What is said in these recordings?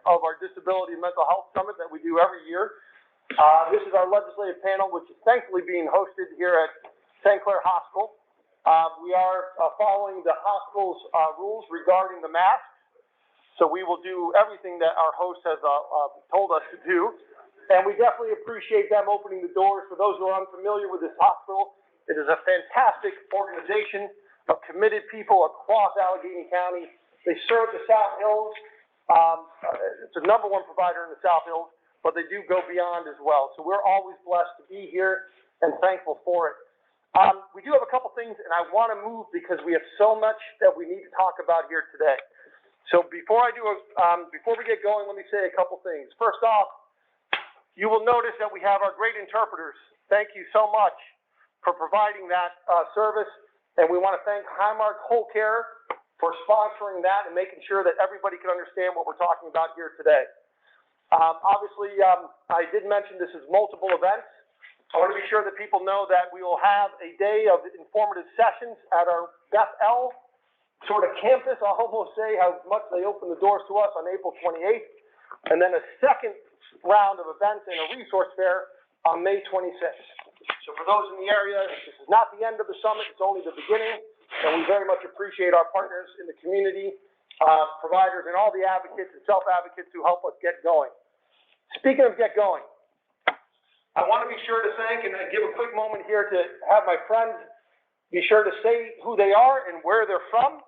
of our Disability and Mental Health Summit that we do every year. This is our legislative panel, which is thankfully being hosted here at St. Clair Hospital. We are following the hospital's rules regarding the mask. So we will do everything that our host has told us to do. And we definitely appreciate them opening the doors. For those who are unfamiliar with this hospital, it is a fantastic organization of committed people across Allegheny County. They serve the South Hills. It's the #1 provider in the South Hills, but they do go beyond as well. So we're always blessed to be here and thankful for it. We do have a couple things, and I want to move because we have so much that we need to talk about here today. So before we get going, let me say a couple things. First off, you will notice that we have our great interpreters. Thank you so much for providing that service. And we want to thank Highmark Home Care for sponsoring that and making sure that everybody can understand what we're talking about here today. Obviously, I did mention this is multiple events. I want to be sure that people know that we will have a day of informative sessions at our Beth L sort of campus. I'll almost say how much they open the doors to us on April 28th. And then a second round of events and a resource fair on May 26th. So for those in the area, this is not the end of the summit, it's only the beginning. And we very much appreciate our partners in the community, providers, and all the advocates and self-advocates who help us get going. Speaking of get going, I want to be sure to thank and give a quick moment here to have my friends be sure to say who they are and where they're from.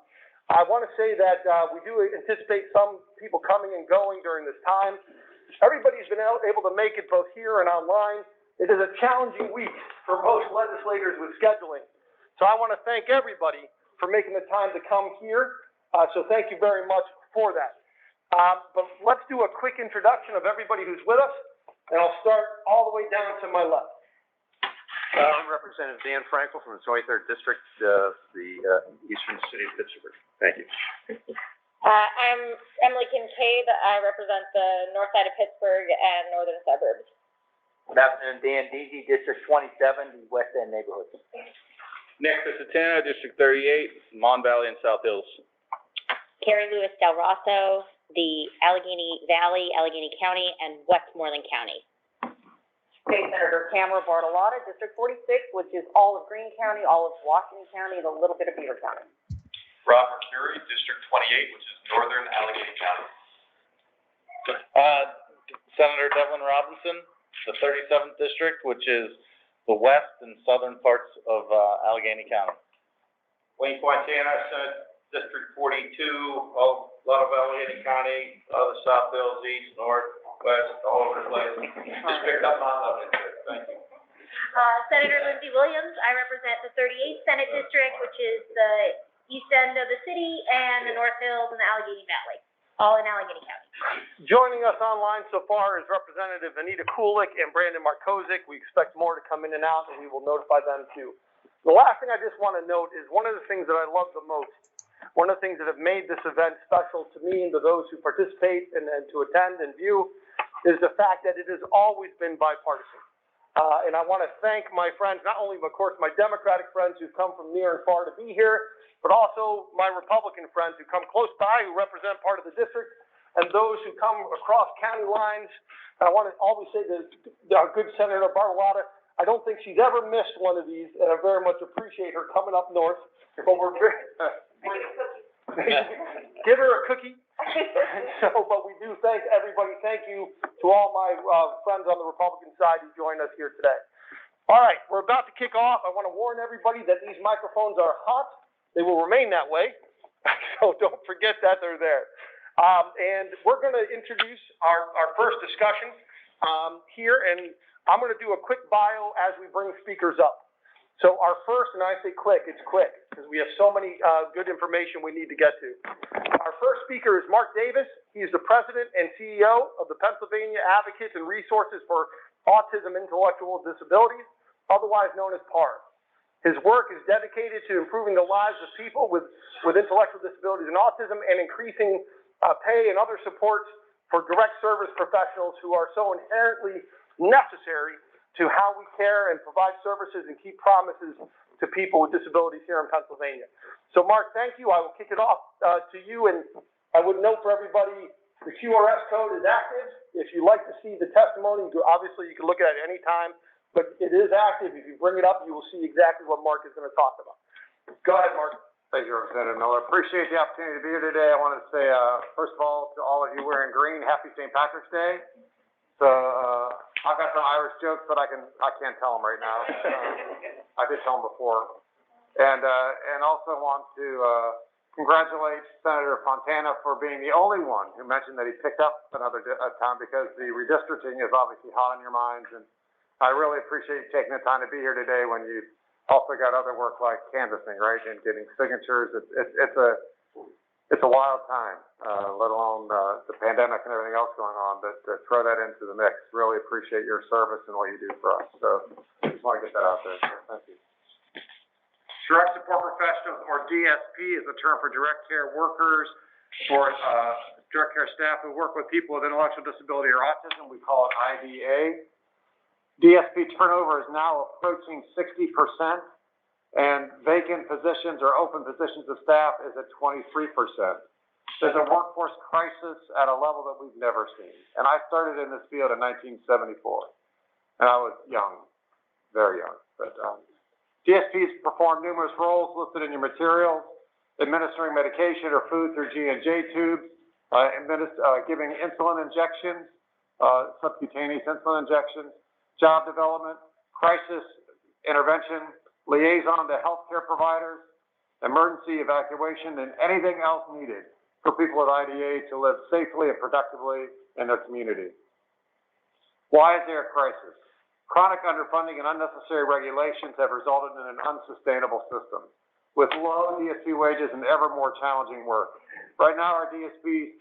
I want to say that we do anticipate some people coming and going during this time. Everybody's been able to make it both here and online. It is a challenging week for most legislators with scheduling. So I want to thank everybody for making the time to come here. So thank you very much for that. But let's do a quick introduction of everybody who's with us. And I'll start all the way down to my left. I'm Representative Dan Frankel from the 23rd District of the Eastern City of Pittsburgh. Thank you. I'm Emily Kincaid. I represent the north side of Pittsburgh and northern suburbs. Good afternoon, Dan Deasy, District 27, the West End neighborhoods. Nick Piscitano, District 38, Mon Valley and South Hills. Carrie Lewis Del Rosso, the Allegheny Valley, Allegheny County, and Westmoreland County. State Senator Tamara Bartolotta, District 46, which is all of Greene County, all of Washington County, and a little bit of Beaver County. Robert Curie, District 28, which is northern Allegheny County. Senator Devlin Robinson, the 37th District, which is the west and southern parts of Allegheny County. Wayne Fontana, Senate District 42, a lot of Allegheny County, the South Hills, east, north, west, all over the place. Just picked up my love interest. Thank you. Senator Lindsey Williams, I represent the 38th Senate District, which is the east end of the city and the North Hills and the Allegheny Valley, all in Allegheny County. Joining us online so far is Representative Anita Kulik and Brandon Markozik. We expect more to come in and out, and we will notify them too. The last thing I just want to note is one of the things that I love the most, one of the things that have made this event special to me and to those who participate and to attend and view is the fact that it has always been bipartisan. And I want to thank my friends, not only, of course, my Democratic friends who've come from near and far to be here, but also my Republican friends who come close by, who represent part of the district, and those who come across county lines. And I want to always say to our good Senator Bartolotta, I don't think she's ever missed one of these, and I very much appreciate her coming up north. But we're very, give her a cookie. But we do thank everybody. Thank you to all my friends on the Republican side who joined us here today. All right, we're about to kick off. I want to warn everybody that these microphones are hot. They will remain that way, so don't forget that they're there. And we're going to introduce our first discussion here, and I'm going to do a quick bio as we bring speakers up. So our first, and I say quick, it's quick, because we have so many good information we need to get to. Our first speaker is Mark Davis. He is the President and CEO of the Pennsylvania Advocates and Resources for Autism Intellectual Disabilities, otherwise known as PARD. His work is dedicated to improving the lives of people with intellectual disabilities and autism and increasing pay and other supports for direct service professionals who are so inherently necessary to how we care and provide services and keep promises to people with disabilities here in Pennsylvania. So Mark, thank you. I will kick it off to you, and I would note for everybody, The QRS code is active. If you'd like to see the testimony, obviously you can look at it any time, but it is active. If you bring it up, you will see exactly what Mark is gonna talk about. Go ahead, Mark. Thank you, Representative Miller. Appreciate the opportunity to be here today. I wanted to say, first of all, to all of you wearing green, happy St. Patrick's Day. So, I've got some Irish jokes, but I can't tell them right now. I did tell them before. And also want to, congratulate Senator Fontana for being the only one who mentioned that he picked up another town, because the redistricting is obviously hot on your minds, and I really appreciate you taking the time to be here today when you also got other work like canvassing, right, and getting signatures. It's a wild time, let alone the pandemic and everything else going on, but to throw that into the mix, really appreciate your service and what you do for us. So I just want to get that out there. So thank you. Direct Support Professionals, or DSP, is a term for direct care workers, or direct care staff who work with people with intellectual disability or autism. We call it IDA. DSP turnover is now approaching 60%, and vacant positions or open positions of staff is at 23%. There's a workforce crisis at a level that we've never seen. And I started in this field in 1974, and I was young, very young, but DSPs perform numerous roles listed in your materials: administering medication or food through G&J tubes, giving insulin injections, subcutaneous insulin injections, job development, crisis intervention, liaison to healthcare providers, emergency evacuation, and anything else needed for people with IDA to live safely and productively in their community. Why is there a crisis? Chronic underfunding and unnecessary regulations have resulted in an unsustainable system, with low DSP wages and ever more challenging work. Right now, our DSPs,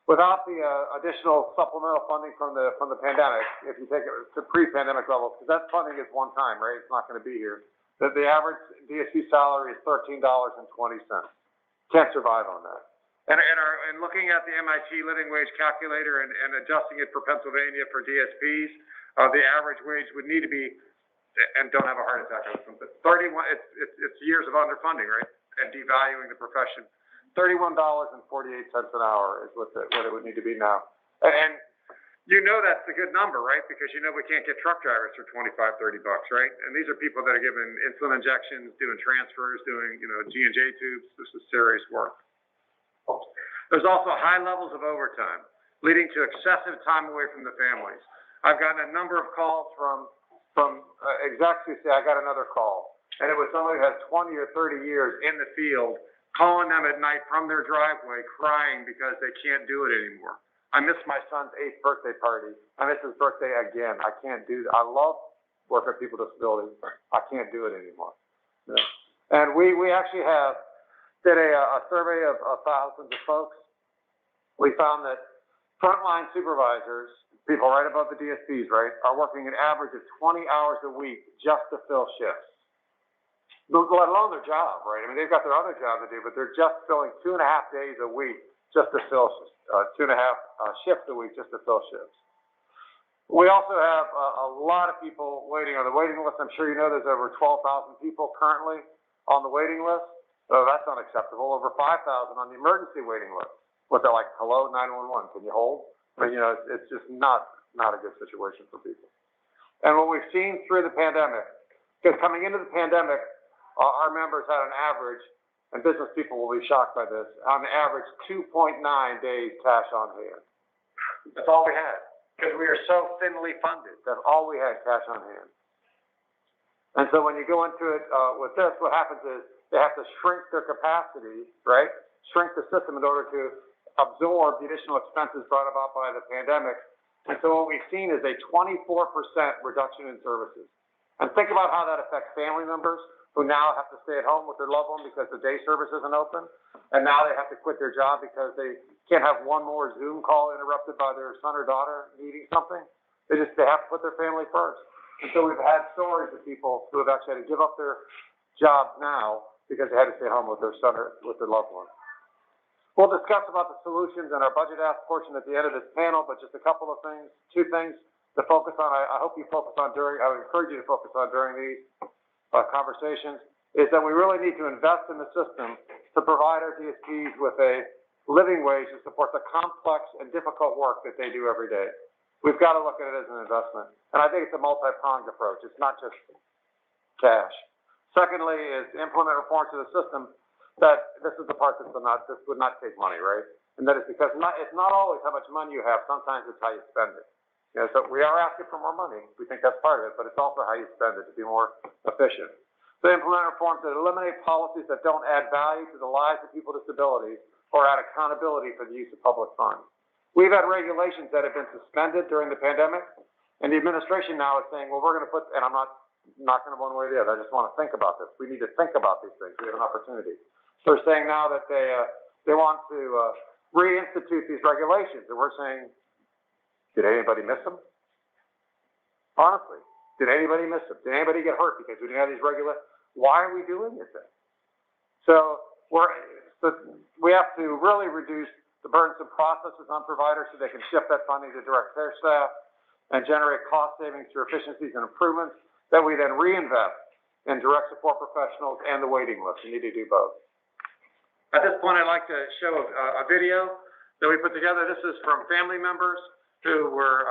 without the additional supplemental funding from the pandemic, if you take it to pre-pandemic levels, because that funding is one time, right? It's not going to be here. The average DSP salary is $13.20. Can't survive on that. And looking at the MIT living wage calculator and adjusting it for Pennsylvania for DSPs, the average wage would need to be, and don't have a heart attack on this one, but it's years of underfunding, right? And devaluing the profession. $31.48 an hour is what it would need to be now. And you know that's a good number, right? Because you know we can't get truck drivers for $25, $30, right? And these are people that are given insulin injections, doing transfers, doing, G&J tubes. This is serious work. There's also high levels of overtime, leading to excessive time away from the families. I've gotten a number of calls from execs who say, I got another call. And it was somebody who has 20 or 30 years in the field, calling them at night from their driveway, crying because they can't do it anymore. I missed my son's 8th birthday party. I missed his birthday again. I can't do that. I love working with people with disabilities. I can't do it anymore. Yeah. And we actually did a survey of thousands of folks. We found that frontline supervisors, people right above the DSPs, right, are working an average of 20 hours a week just to fill shifts. Let alone their job, right? I mean, they've got their other job to do, but they're just filling 2.5 days a week just to fill 2.5 shifts a week just to fill shifts. We also have a lot of people waiting on the waiting list. I'm sure you know there's over 12,000 people currently on the waiting list. So that's unacceptable. Over 5,000 on the emergency waiting list. What they're like, hello, 911, can you hold? I mean, it's just not a good situation for people. And what we've seen through the pandemic, because coming into the pandemic, our members had an average, and business people will be shocked by this, on average 2.9 days cash on hand. That's all we had, because we are so thinly funded. That's all we had, cash on hand. And so when you go into it with this, what happens is they have to shrink their capacity, right? Shrink the system in order to absorb the additional expenses brought about by the pandemic. And so what we've seen is a 24% reduction in services. And think about how that affects family members who now have to stay at home with their loved one because the day service isn't open. And now they have to quit their job because they can't have one more Zoom call interrupted by their son or daughter needing something. They have to put their family first. And so we've had stories of people who have actually had to give up their jobs now because they had to stay home with their son or with their loved one. We'll discuss about the solutions in our budget ask portion at the end of this panel, but just a couple of things, 2 things to focus on. I hope you focus on I would encourage you to focus on during these conversations, is that we really need to invest in the system to provide our DSPs with a living wage to support the complex and difficult work that they do every day. We've got to look at it as an investment. And I think it's a multi-pronged approach. It's not just cash. Secondly, is implement reforms to the system that this is the part this would not take money, right? And that is because it's not always how much money you have. Sometimes it's how you spend it. You know, so we are asking for more money. We think that's part of it, but it's also how you spend it to be more efficient. So implement reforms that eliminate policies that don't add value to the lives of people with disabilities or add accountability for the use of public funds. We've had regulations that have been suspended during the pandemic, and the administration now is saying, well, we're going to put, and I'm not knocking them one way or the other, I just want to think about this. We need to think about these things. We have an opportunity. So they're saying now that they want to reinstitute these regulations, and we're saying, did anybody miss them? Honestly, did anybody miss them? Did anybody get hurt because we didn't have these regulations? Why are we doing this thing? So we have to really reduce the burdensome processes on providers so they can shift that funding to direct care staff and generate cost savings through efficiencies and improvements that we then reinvest in direct support professionals and the waiting list. You need to do both. At this point, I'd like to show a video that we put together. This is from family members who were,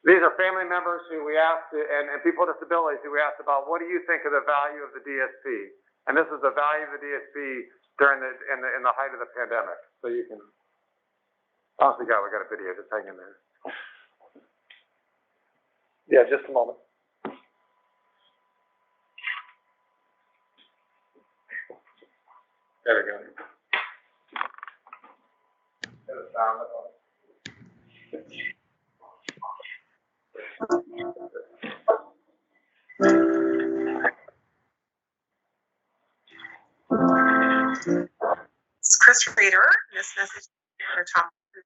these are family members who we asked, and people with disabilities who we asked about, what do you think of the value of the DSP? And this is the value of the DSP during in the height of the pandemic. So you can, honestly, God, we got a video, just hang in there. Yeah, just a moment. There we go. It's Chris Reader. This message is for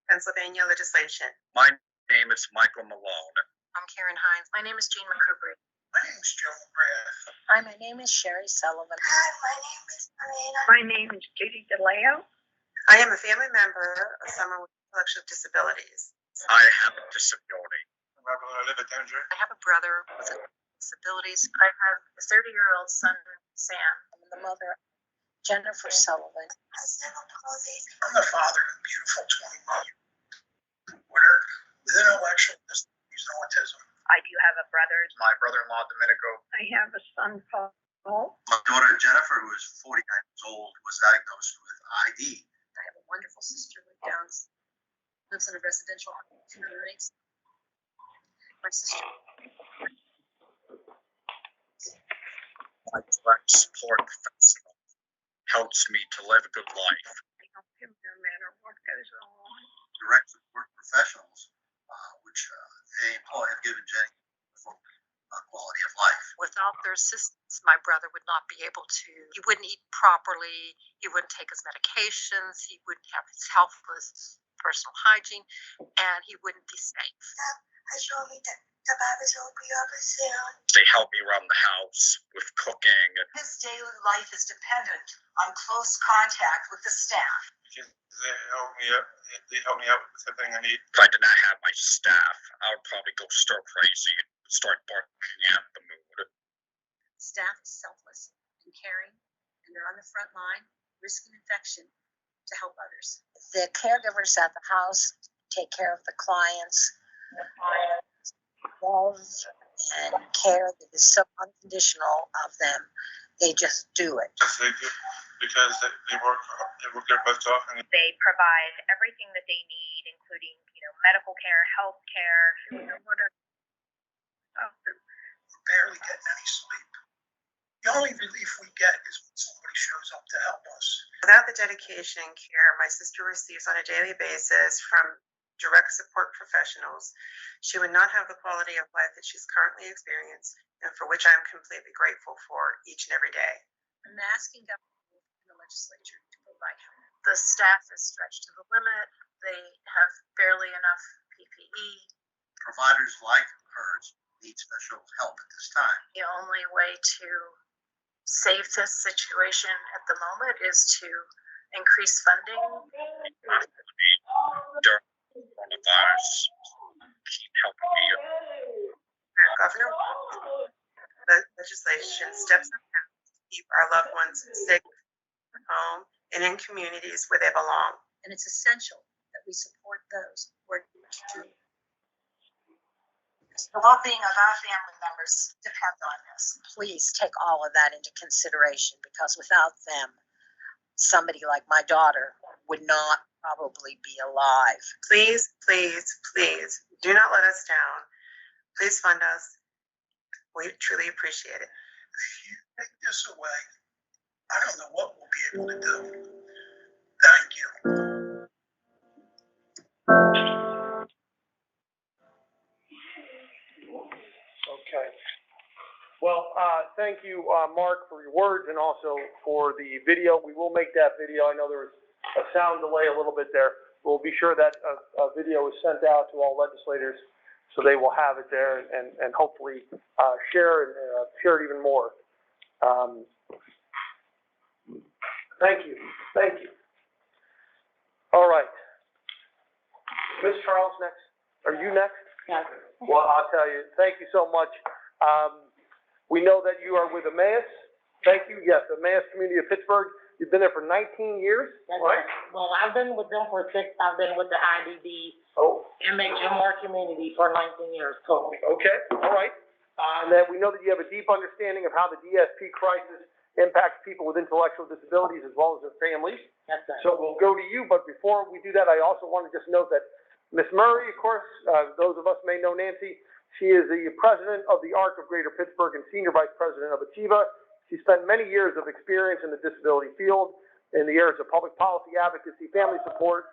Pennsylvania legislation. My name is Michael Malone. I'm Karen Hines. My name is Jean McCoubry. My name is Joe McGrath. Hi, my name is Sherry Sullivan. Hi, my name is Marina. My name is Judy DeLeo. I am a family member of someone with intellectual disabilities. I have a disability. I have a brother with disabilities. I have a 30-year-old son, Sam, and the mother, Jennifer Sullivan. I'm the father of a beautiful 21-year-old daughter with intellectual disabilities and autism. I do have a brother. My brother-in-law, Domenico. I have a son, Paul. My daughter, Jennifer, who is 49 years old, was diagnosed with ID. I have a wonderful sister with Downs. Lives in a residential community. My sister. My direct support professional helps me to live a good life. I help him no matter what goes on. Direct support professionals, which they employ, have given Jenny quality of life. Without their assistance, my brother would not be able to, he wouldn't eat properly, he wouldn't take his medications, he wouldn't have his health, his personal hygiene, and he wouldn't be safe. They help me around the house with cooking. His daily life is dependent on close contact with the staff. They help me out with everything I need. If I did not have my staff, I would probably go stir crazy and start barking at the moon. Staff is selfless and caring, and they're on the front line, risking infection to help others. The caregivers at the house take care of the clients. Love and care that is so unconditional of them. They just do it. Yes, they do, because they work their butts off. And They provide everything that they need, including, medical care, health care. We're barely getting any sleep. The only relief we get is when somebody shows up to help us. Without the dedication and care my sister receives on a daily basis from direct support professionals, she would not have the quality of life that she's currently experiencing, and for which I am completely grateful for each and every day. I'm asking government and the legislature to provide help. The staff is stretched to the limit. They have barely enough PPE. Providers like hers need special help at this time. The only way to save this situation at the moment is to increase funding. During coronavirus, keep helping me. Governor, the legislation steps up keep our loved ones safe at home and in communities where they belong. And it's essential that we support those who are to. The well-being of our family members depend on this. Please take all of that into consideration, because without them, somebody like my daughter would not probably be alive. Please, please, please, do not let us down. Please fund us. We truly appreciate it. If you take this away, I don't know what we'll be able to do. Thank you. Okay. Well, thank you, Mark, for your words and also for the video. We will make that video. I know there was a sound delay a little bit there. We'll be sure that a video is sent out to all legislators so they will have it there and hopefully share it even more. Thank you. Thank you. All right. Ms. Charles next. Are you next? Yes. Well, I'll tell you, thank you so much. We know that you are with Emaus. Thank you. Yes, Emaus Community of Pittsburgh. You've been there for 19 years, right? Well, I've been with them for 6. I've been with the IDD, MHMR community for 19 years total. Okay, all right. And that we know that you have a deep understanding of how the DSP crisis impacts people with intellectual disabilities as well as their families. Yes, sir. So we'll go to you, but before we do that, I also want to just note that Ms. Murray, of course, those of us may know Nancy. She is the president of the ARC of Greater Pittsburgh and senior vice president of Achieva. She spent many years of experience in the disability field in the areas of public policy advocacy, family support,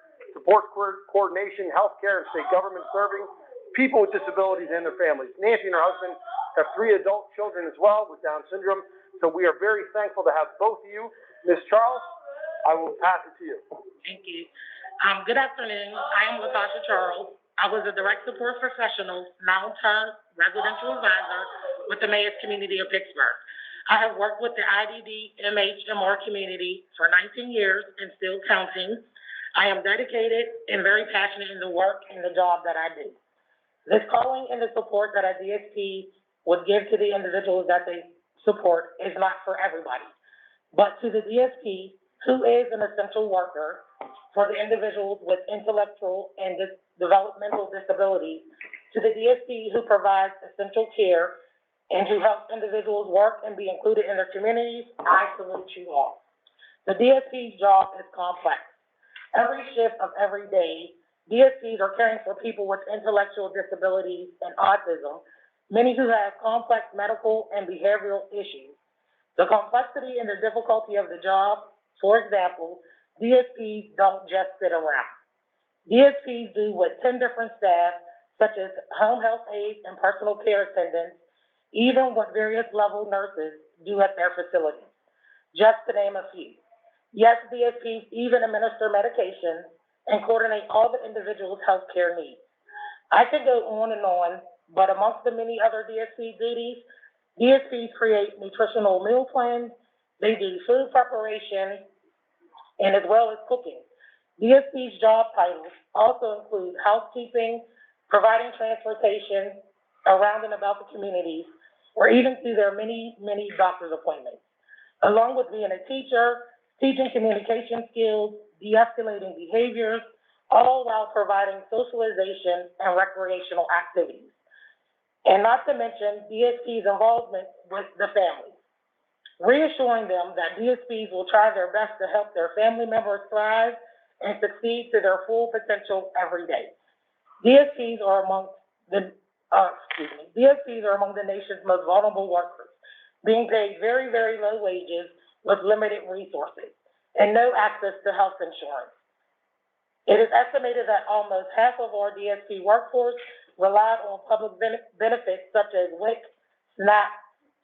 coordination, healthcare, and state government, serving people with disabilities and their families. Nancy and her husband have 3 adult children as well with Down syndrome. So we are very thankful to have both of you. Ms. Charles, I will pass it to you. Thank you. Good afternoon. I am Latasha Charles. I was a direct support professional, long-term residential advisor with the Emaus Community of Pittsburgh. I have worked with the IDD MHMR community for 19 years and still counting. I am dedicated and very passionate in the work and the job that I do. This calling and the support that a DSP would give to the individuals that they support is not for everybody, but to the DSP, who is an essential worker for the individuals with intellectual and developmental disabilities, to the DSP who provides essential care and who helps individuals work and be included in their communities, I salute you all. The DSP's job is complex. Every shift of every day, DSPs are caring for people with intellectual disabilities and autism, many who have complex medical and behavioral issues. The complexity and the difficulty of the job, for example, DSPs don't just sit around. DSPs do what 10 different staff, such as home health aides and personal care attendants, even what various level nurses do at their facilities, just to name a few. Yes, DSPs even administer medications and coordinate all the individual's healthcare needs. I could go on and on, but amongst the many other DSP duties, DSPs create nutritional meal plans, they do food preparation, and as well as cooking. DSP's job titles also include housekeeping, providing transportation around and about the communities, or even through their many doctor's appointments, along with being a teacher, teaching communication skills, de-escalating behaviors, all while providing socialization and recreational activities. And not to mention DSP's involvement with the family, reassuring them that DSPs will try their best to help their family members thrive and succeed to their full potential every day. DSPs are among the nation's most vulnerable workers, being paid very, very low wages with limited resources and no access to health insurance. It is estimated that almost half of our DSP workforce relied on public benefits such as WIC, SNAP,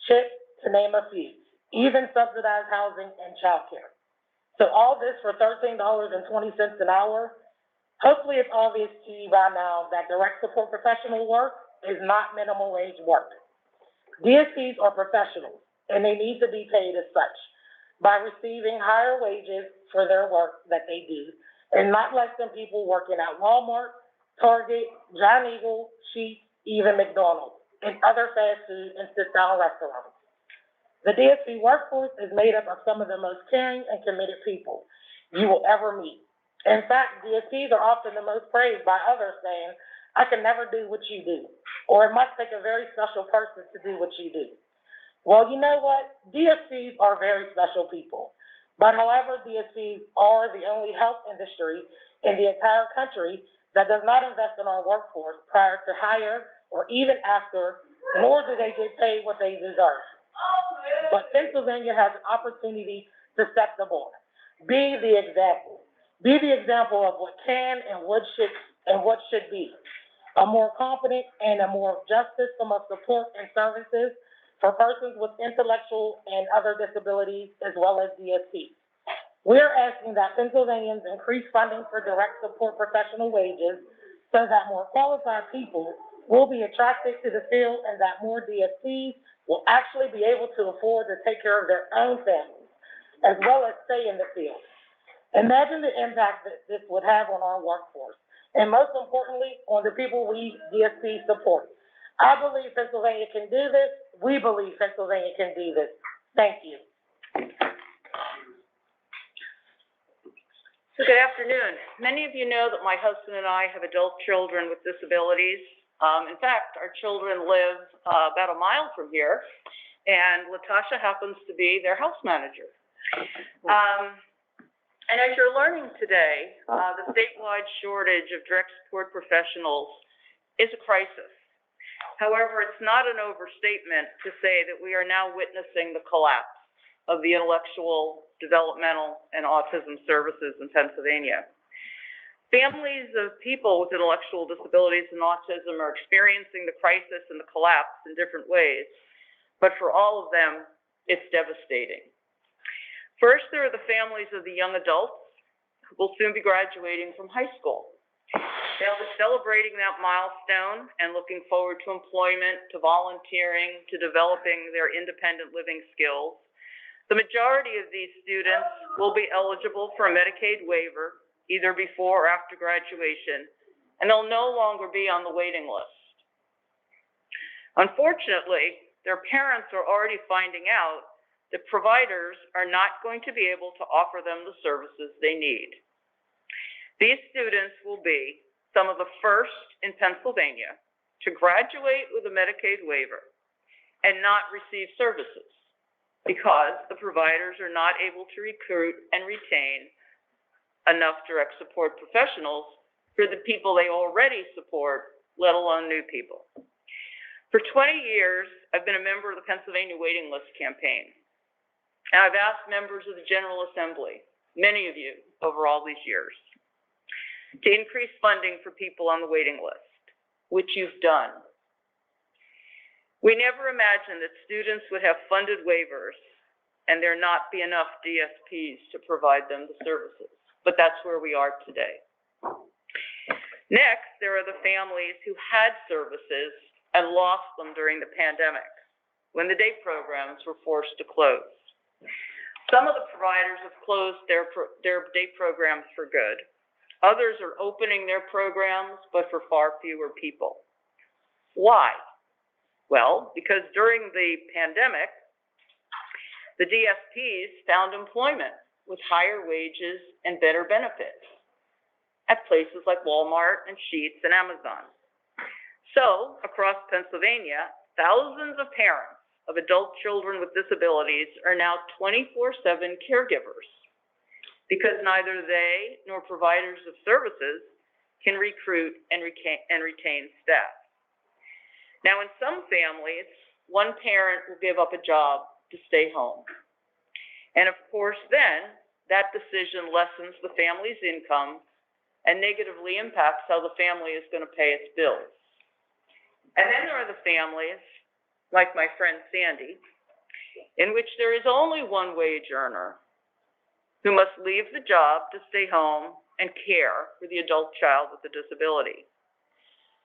CHIP, to name a few, even subsidized housing and childcare. So all this for $13.20 an hour. Hopefully it's obvious to you by now that direct support professional work is not minimum wage work. DSPs are professionals and they need to be paid as such by receiving higher wages for their work that they do, and not less than people working at Walmart, Target, John Eagle, Sheetz, even McDonald's, and other fast food and sit-down restaurants. The DSP workforce is made up of some of the most caring and committed people you will ever meet. In fact, DSPs are often the most praised by others, saying, "I can never do what you do," or "It must take a very special person to do what you do." Well, you know what? DSPs are very special people. But however, DSPs are the only health industry in the entire country that does not invest in our workforce prior to hire or even after, nor do they get paid what they deserve. But Pennsylvania has an opportunity to set the bar. Be the example. Be the example of what can and what should be. A more competent and a more just system of support and services for persons with intellectual and other disabilities, as well as DSPs. We are asking that Pennsylvanians increase funding for direct support professional wages so that more qualified people will be attracted to the field and that more DSPs will actually be able to afford to take care of their own families, as well as stay in the field. Imagine the impact that this would have on our workforce, and most importantly, on the people we DSPs support. I believe Pennsylvania can do this. We believe Pennsylvania can do this. Thank you. So good afternoon. Many of you know that my husband and I have adult children with disabilities. In fact, our children live about a mile from here, and Latasha happens to be their house manager. And as you're learning today, the statewide shortage of direct support professionals is a crisis. However, it's not an overstatement to say that we are now witnessing the collapse of the intellectual, developmental, and autism services in Pennsylvania. Families of people with intellectual disabilities and autism are experiencing the crisis and the collapse in different ways, but for all of them, it's devastating. First, there are the families of the young adults who will soon be graduating from high school. They'll be celebrating that milestone and looking forward to employment, to volunteering, to developing their independent living skills. The majority of these students will be eligible for a Medicaid waiver, either before or after graduation, and they'll no longer be on the waiting list. Unfortunately, their parents are already finding out that providers are not going to be able to offer them the services they need. These students will be some of the first in Pennsylvania to graduate with a Medicaid waiver and not receive services because the providers are not able to recruit and retain enough direct support professionals for the people they already support, let alone new people. For 20 years, I've been a member of the Pennsylvania Waiting List campaign. And I've asked members of the General Assembly, many of you over all these years, to increase funding for people on the waiting list, which you've done. We never imagined that students would have funded waivers and there not be enough DSPs to provide them the services, but that's where we are today. Next, there are the families who had services and lost them during the pandemic, when the day programs were forced to close. Some of the providers have closed their day programs for good. Others are opening their programs, but for far fewer people. Why? Well, because during the pandemic, the DSPs found employment with higher wages and better benefits at places like Walmart and Sheetz and Amazon. So, across Pennsylvania, thousands of parents of adult children with disabilities are now 24/7 caregivers because neither they nor providers of services can recruit and retain staff. Now, in some families, one parent will give up a job to stay home. And of course, then, that decision lessens the family's income and negatively impacts how the family is going to pay its bills. And then there are the families, like my friend Sandy, in which there is only one wage earner who must leave the job to stay home and care for the adult child with a disability.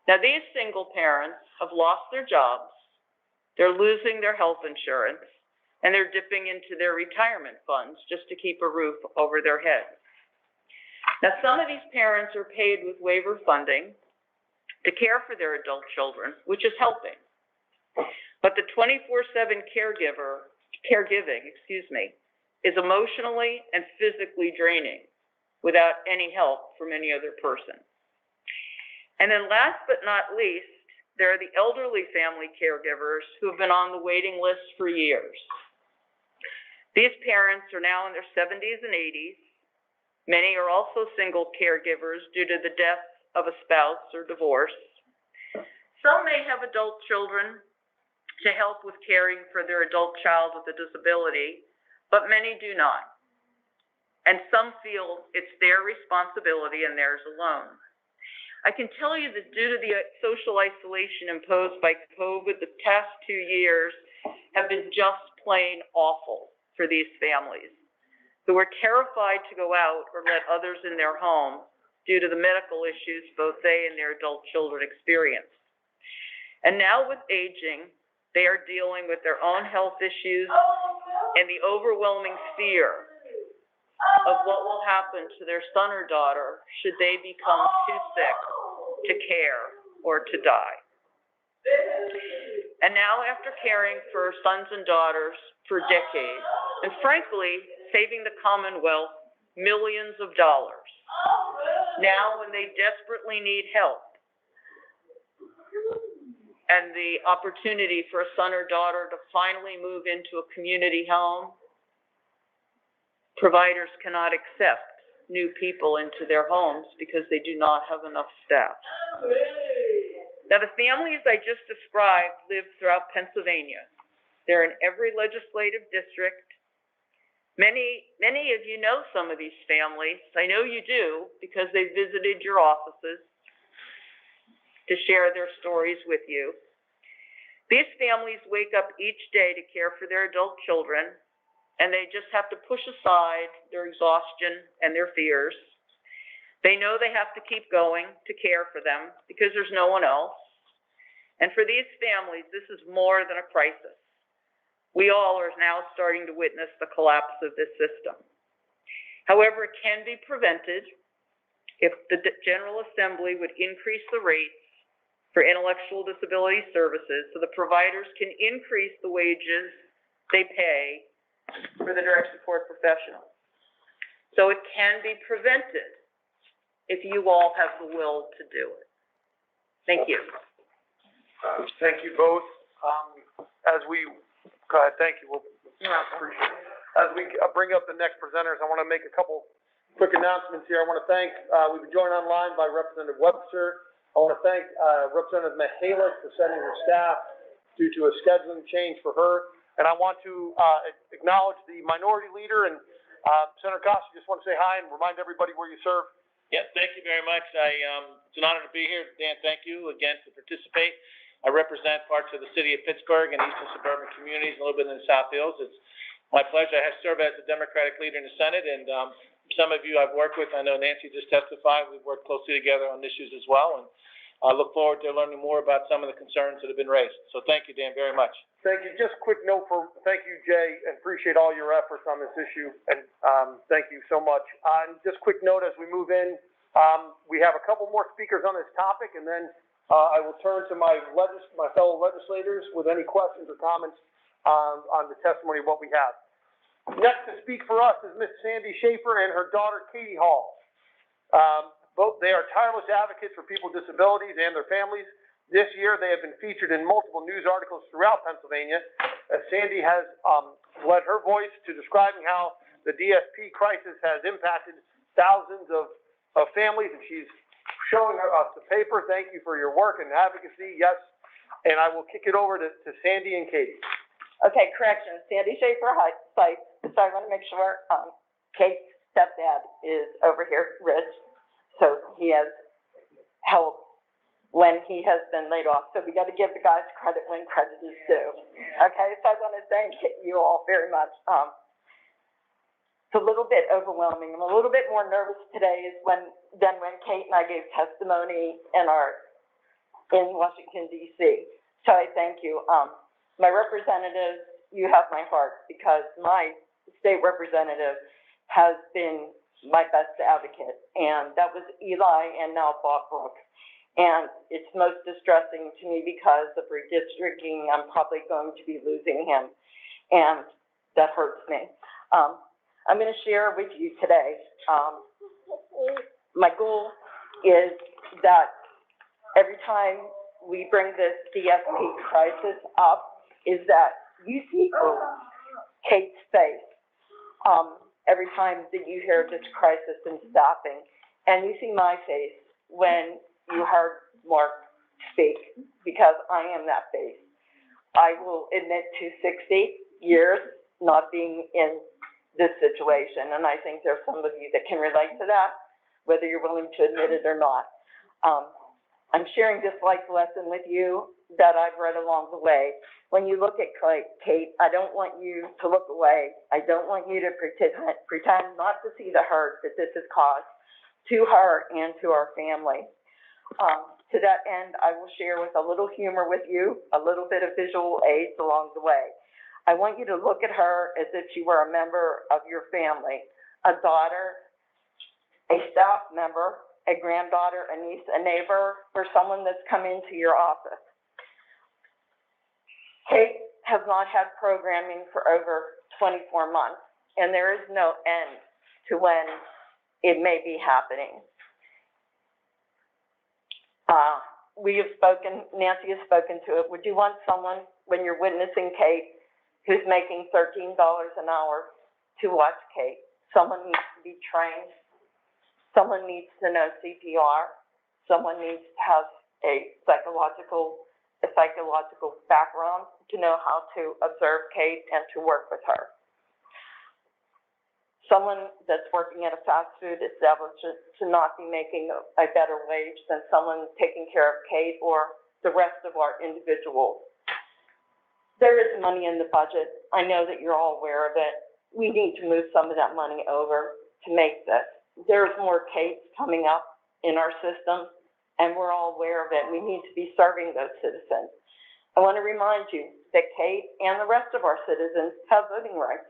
Now, these single parents have lost their jobs, they're losing their health insurance, and they're dipping into their retirement funds just to keep a roof over their heads. Now, some of these parents are paid with waiver funding to care for their adult children, which is helping. But the 24/7 caregiver is emotionally and physically draining without any help from any other person. And then last but not least, there are the elderly family caregivers who have been on the waiting list for years. These parents are now in their 70s and 80s. Many are also single caregivers due to the death of a spouse or divorce. Some may have adult children to help with caring for their adult child with a disability, but many do not. And some feel it's their responsibility and theirs alone. I can tell you that due to the social isolation imposed by COVID, the past 2 years have been just plain awful for these families who are terrified to go out or let others in their home due to the medical issues both they and their adult children experience. And now with aging, they are dealing with their own health issues and the overwhelming fear of what will happen to their son or daughter should they become too sick to care or to die. And now, after caring for sons and daughters for decades, and frankly, saving the Commonwealth millions of dollars, now when they desperately need help and the opportunity for a son or daughter to finally move into a community home, providers cannot accept new people into their homes because they do not have enough staff. Now, the families I just described live throughout Pennsylvania. They're in every legislative district. Many of you know some of these families. I know you do because they visited your offices to share their stories with you. These families wake up each day to care for their adult children, and they just have to push aside their exhaustion and their fears. They know they have to keep going to care for them because there's no one else. And for these families, this is more than a crisis. We all are now starting to witness the collapse of this system. However, it can be prevented if the General Assembly would increase the rates for intellectual disability services so the providers can increase the wages they pay for the direct support professionals. So it can be prevented if you all have the will to do it. Thank you. Thank you both. Go ahead, thank you. Appreciate it. As we bring up the next presenters, I want to make a couple quick announcements here. I want to thank, we've been joined online by Representative Webster. I want to thank Representative Mihalich for sending her staff due to a scheduling change for her. And I want to acknowledge the minority leader and Senator Costa, just want to say hi and remind everybody where you serve. Yeah, thank you very much. It's an honor to be here. Dan, thank you again to participate. I represent parts of the city of Pittsburgh and eastern suburban communities, a little bit in the South Hills. It's my pleasure. I serve as the Democratic leader in the Senate, and some of you I've worked with. I know Nancy just testified. We've worked closely together on issues as well, and I look forward to learning more about some of the concerns that have been raised. So thank you, Dan, very much. Thank you. Just quick note thank you, Jay, and appreciate all your efforts on this issue, and thank you so much. Just quick note as we move in, we have a couple more speakers on this topic, and then I will turn to my fellow legislators with any questions or comments on the testimony of what we have. Next to speak for us is Miss Sandy Schaefer and her daughter Katie Hall. Both they are tireless advocates for people with disabilities and their families. This year, they have been featured in multiple news articles throughout Pennsylvania, as Sandy has led her voice to describing how the DSP crisis has impacted thousands of families, and she's showing us the paper. Thank you for your work and advocacy. Yes, and I will kick it over to Sandy and Katie. Okay, correction, Sandy Schaefer, site. So I want to make sure, Kate's stepdad is over here, Rich. So he has help when he has been laid off. So we got to give the guys credit when credit is due. Okay, so I want to thank you all very much. It's a little bit overwhelming. I'm a little bit more nervous today than when Kate and I gave testimony in Washington, D.C. So I thank you. My representatives, you have my heart, because my state representative has been my best advocate, and that was Eli and now Bob Brooks. And it's most distressing to me because of redistricting. I'm probably going to be losing him. And that hurts me. I'm gonna share with you today, my goal is that every time we bring this DSP crisis up, is that you see Kate's face, every time that you hear this crisis in staffing, and you see my face when you heard Mark speak, because I am that face. I will admit to 60 years not being in this situation, and I think there's some of you that can relate to that, whether you're willing to admit it or not. I'm sharing this life lesson with you that I've read along the way. When you look at Kate, I don't want you to look away. I don't want you to pretend not to see the hurt that this has caused to her and to our family. To that end, I will share with a little humor with you, a little bit of visual aids along the way. I want you to look at her as if she were a member of your family, a daughter, a staff member, a granddaughter, a niece, a neighbor, or someone that's come into your office. Kate has not had programming for over 24 months, and there is no end to when it may be happening. We have spoken, Nancy has spoken to it. Would you want someone, when you're witnessing Kate, who's making $13 an hour, to watch Kate? Someone needs to be trained. Someone needs to know CPR. Someone needs to have a psychological background to know how to observe Kate and to work with her. Someone that's working at a fast food establishment should not be making a better wage than someone taking care of Kate or the rest of our individuals. There is money in the budget. I know that you're all aware of it. We need to move some of that money over to make this. There's more Kates coming up in our system, and we're all aware of it. We need to be serving those citizens. I want to remind you that Kate and the rest of our citizens have voting rights,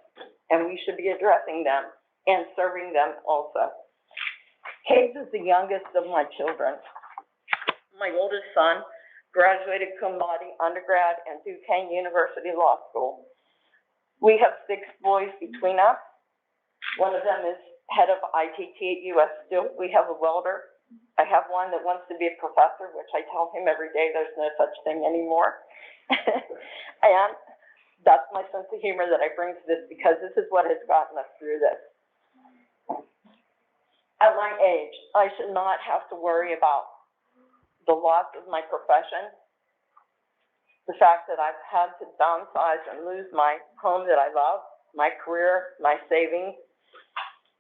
and we should be addressing them and serving them also. Kate is the youngest of my children. My oldest son graduated cum laude undergrad and Duquesne University Law School. We have 6 boys between us. One of them is head of ITT at US Steel. We have a welder. I have one that wants to be a professor, which I tell him every day there's no such thing anymore. And that's my sense of humor that I bring to this, because this is what has gotten us through this. At my age, I should not have to worry about the loss of my profession, the fact that I've had to downsize and lose my home that I love, my career, my savings,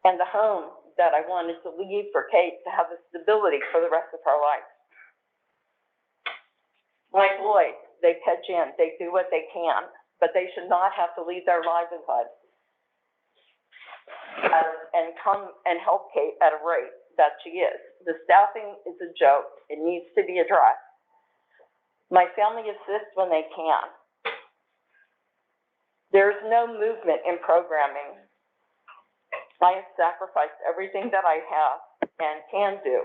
and the home that I wanted to leave for Kate to have the stability for the rest of her life. My boys, they pitch in, they do what they can, but they should not have to leave their livelihood and come and help Kate at a rate that she is. The staffing is a joke. It needs to be addressed. My family assists when they can. There's no movement in programming. I have sacrificed everything that I have and can do.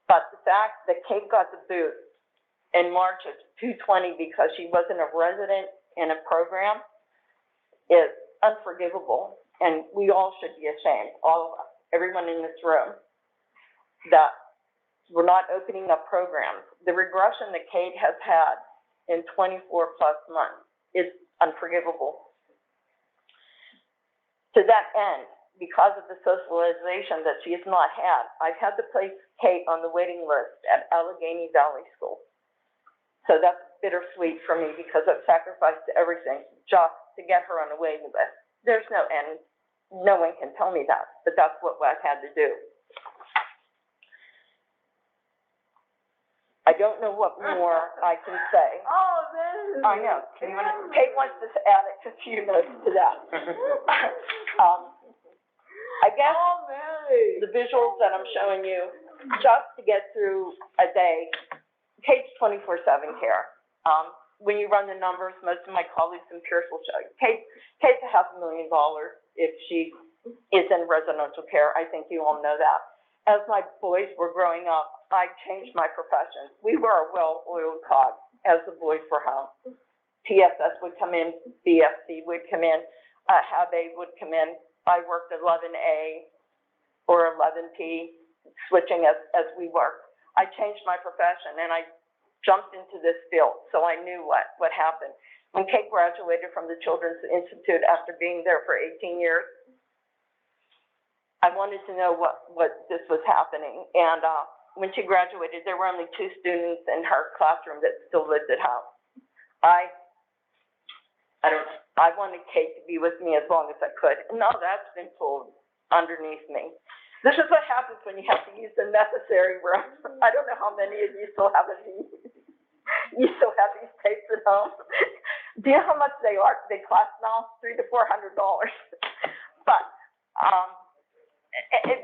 But the fact that Kate got the boot in March of 2020 because she wasn't a resident in a program is unforgivable. And we all should be ashamed, all of us, everyone in this room, that we're not opening up programs. The regression that Kate has had in 24 plus months is unforgivable. To that end, because of the socialization that she has not had, I've had to place Kate on the waiting list at Allegheny Valley School. So that's bittersweet for me, because I've sacrificed everything just to get her on the waiting list. There's no end. No one can tell me that, but that's what I've had to do. I don't know what more I can say. Oh, man. I know. Kate wants to add a few notes to that. I guess the visuals that I'm showing you, just to get through a day, Kate's 24/7 care. When you run the numbers, most of my colleagues in Pierce will show you. Kate's $500,000 if she is in residential care. I think you all know that. As my boys were growing up, I changed my profession. We were a well-oiled cog as the boys were home. TSS would come in, BFC would come in, how they would come in. I worked 11A or 11P, switching as we worked. I changed my profession and I jumped into this field, so I knew what happened. When Kate graduated from the Children's Institute after being there for 18 years, I wanted to know what this was happening. And when she graduated, there were only 2 students in her classroom that still lived at home. I wanted Kate to be with me as long as I could. And now that's been pulled underneath me. This is what happens when you have to use the necessary room. I don't know how many of you still have these. You still have these tapes at home. Do you know how much they are? They cost now $300 to $400. But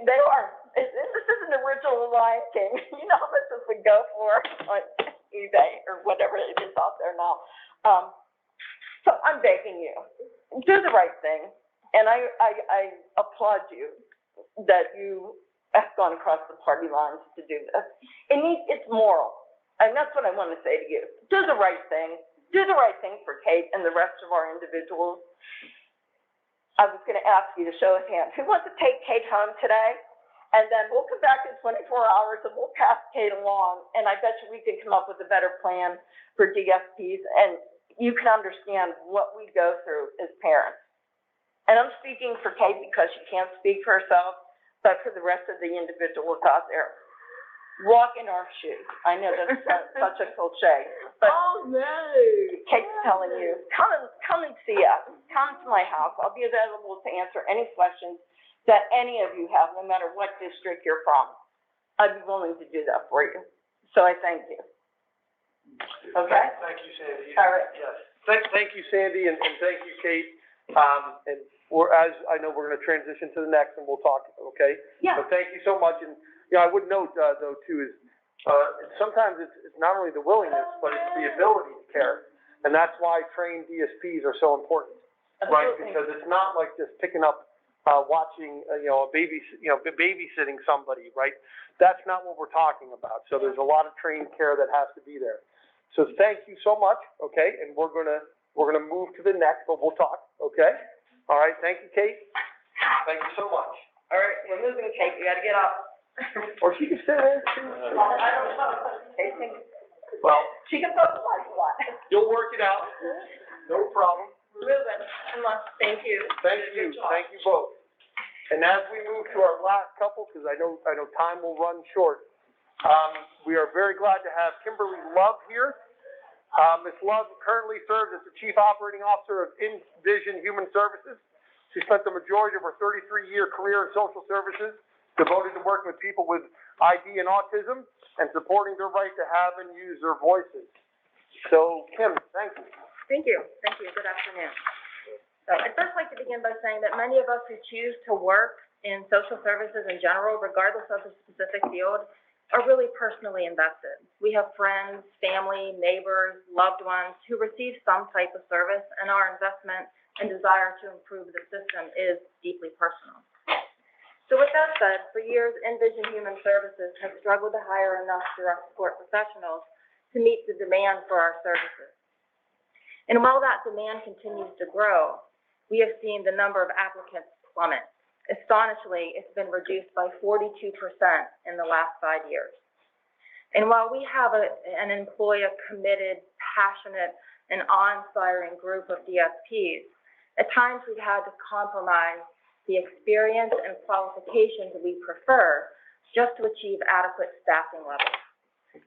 they are. This is an original Lion King. You know how much this would go for on eBay or whatever it is out there now. So I'm begging you, do the right thing, and I applaud you that you have gone across the party lines to do this. It's moral, and that's what I want to say to you. Do the right thing. Do the right thing for Kate and the rest of our individuals. I was going to ask you to show of hands. Who wants to take Kate home today? And then we'll come back in 24 hours and we'll pass Kate along. And I bet you we can come up with a better plan for DSPs. And you can understand what we go through as parents. And I'm speaking for Kate because she can't speak for herself, but for the rest of the individuals out there. Walk in our shoes. I know that's such a cliche, but Kate's telling you, come and see us. Come to my house. I'll be available to answer any questions that any of you have, no matter what district you're from. I'd be willing to do that for you. So I thank you. Okay? Thank you, Sandy. All right. Yes. Thank you, Sandy, and thank you, Kate. And as I know, we're gonna transition to the next and we'll talk, okay? Yeah. But thank you so much. And, I would note, though, too, is, sometimes it's not only the willingness, but it's the ability to care. And that's why trained DSPs are so important, right? Because it's not like just picking up, watching, a babysitting somebody, right? That's not what we're talking about. So there's a lot of trained care that has to be there. So thank you so much, okay? And we're gonna move to the next, but we'll talk, okay? All right, thank you, Kate. Thank you so much. All right, we're moving, Kate. You gotta get up. Or she can sit there. I don't know. Well, She can socialize a lot. you'll work it out. No problem. Moving. Come on. Thank you. Thank you both. And as we move to our last couple, because I know time will run short, we are very glad to have Kimberly Love here. Ms. Love currently serves as the Chief Operating Officer of Envision Human Services. She spent the majority of her 33-year career in social services, devoted to working with people with ID and autism and supporting their right to have and use their voices. So, Kim, thank you. Thank you. Good afternoon. So I'd first like to begin by saying that many of us who choose to work in social services in general, regardless of the specific field, are really personally invested. We have friends, family, neighbors, loved ones who receive some type of service, and our investment and desire to improve the system is deeply personal. So with that said, for years, Envision Human Services has struggled to hire enough direct support professionals to meet the demand for our services. And while that demand continues to grow, we have seen the number of applicants plummet. Astonishingly, it's been reduced by 42% in the last 5 years. And while we have an employ a committed, passionate, and awe-inspiring group of DSPs, at times we've had to compromise the experience and qualifications we prefer just to achieve adequate staffing levels.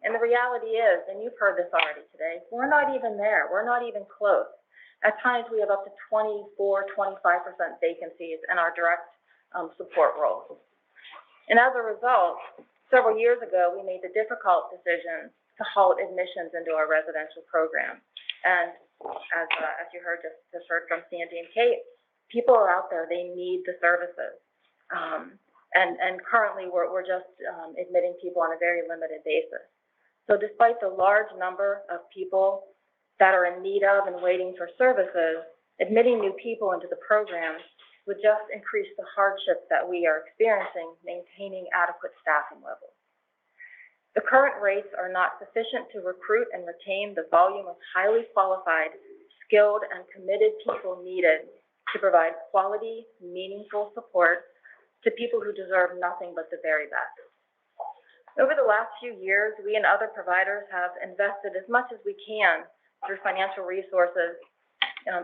And the reality is, and you've heard this already today, we're not even there. We're not even close. At times, we have up to 24, 25% vacancies in our direct support roles. And as a result, several years ago, we made the difficult decision to halt admissions into our residential program. And as you just heard from Sandy and Kate, people are out there, they need the services. And currently we're just admitting people on a very limited basis. So despite the large number of people that are in need of and waiting for services, admitting new people into the program would just increase the hardship that we are experiencing maintaining adequate staffing levels. The current rates are not sufficient to recruit and retain the volume of highly qualified skilled, and committed people needed to provide quality, meaningful support to people who deserve nothing but the very best. Over the last few years, we and other providers have invested as much as we can through financial resources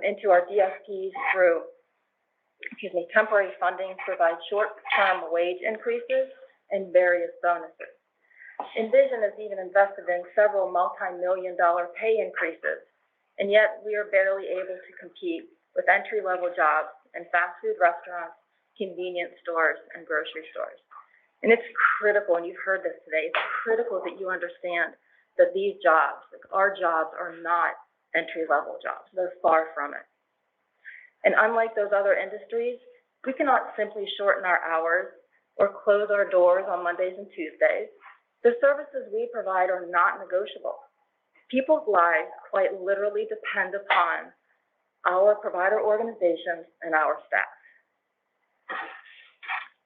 into our DSPs through, temporary funding to provide short-term wage increases and various bonuses. Envision has even invested in several multi-million-dollar pay increases, and yet we are barely able to compete with entry-level jobs in fast food restaurants, convenience stores, and grocery stores. And it's critical, and you've heard this today, it's critical that you understand that these jobs, like our jobs, are not entry-level jobs. They're far from it. And unlike those other industries, we cannot simply shorten our hours or close our doors on Mondays and Tuesdays. The services we provide are not negotiable. People's lives quite literally depend upon our provider organizations and our staff.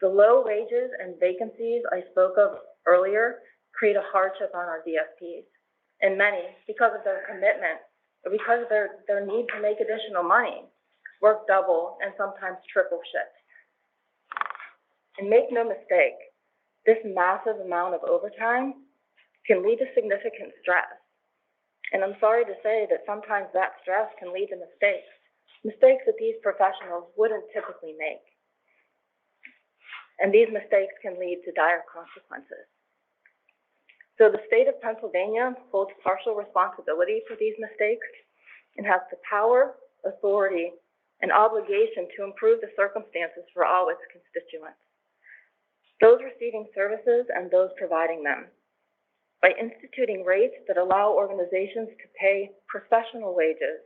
The low wages and vacancies I spoke of earlier create a hardship on our DSPs. And many, because of their commitment, or because of their need to make additional money, work double and sometimes triple shifts. And make no mistake, this massive amount of overtime can lead to significant stress. And I'm sorry to say that sometimes that stress can lead to mistakes that these professionals wouldn't typically make. And these mistakes can lead to dire consequences. So the state of Pennsylvania holds partial responsibility for these mistakes and has the power, authority, and obligation to improve the circumstances for all its constituents, those receiving services and those providing them, by instituting rates that allow organizations to pay professional wages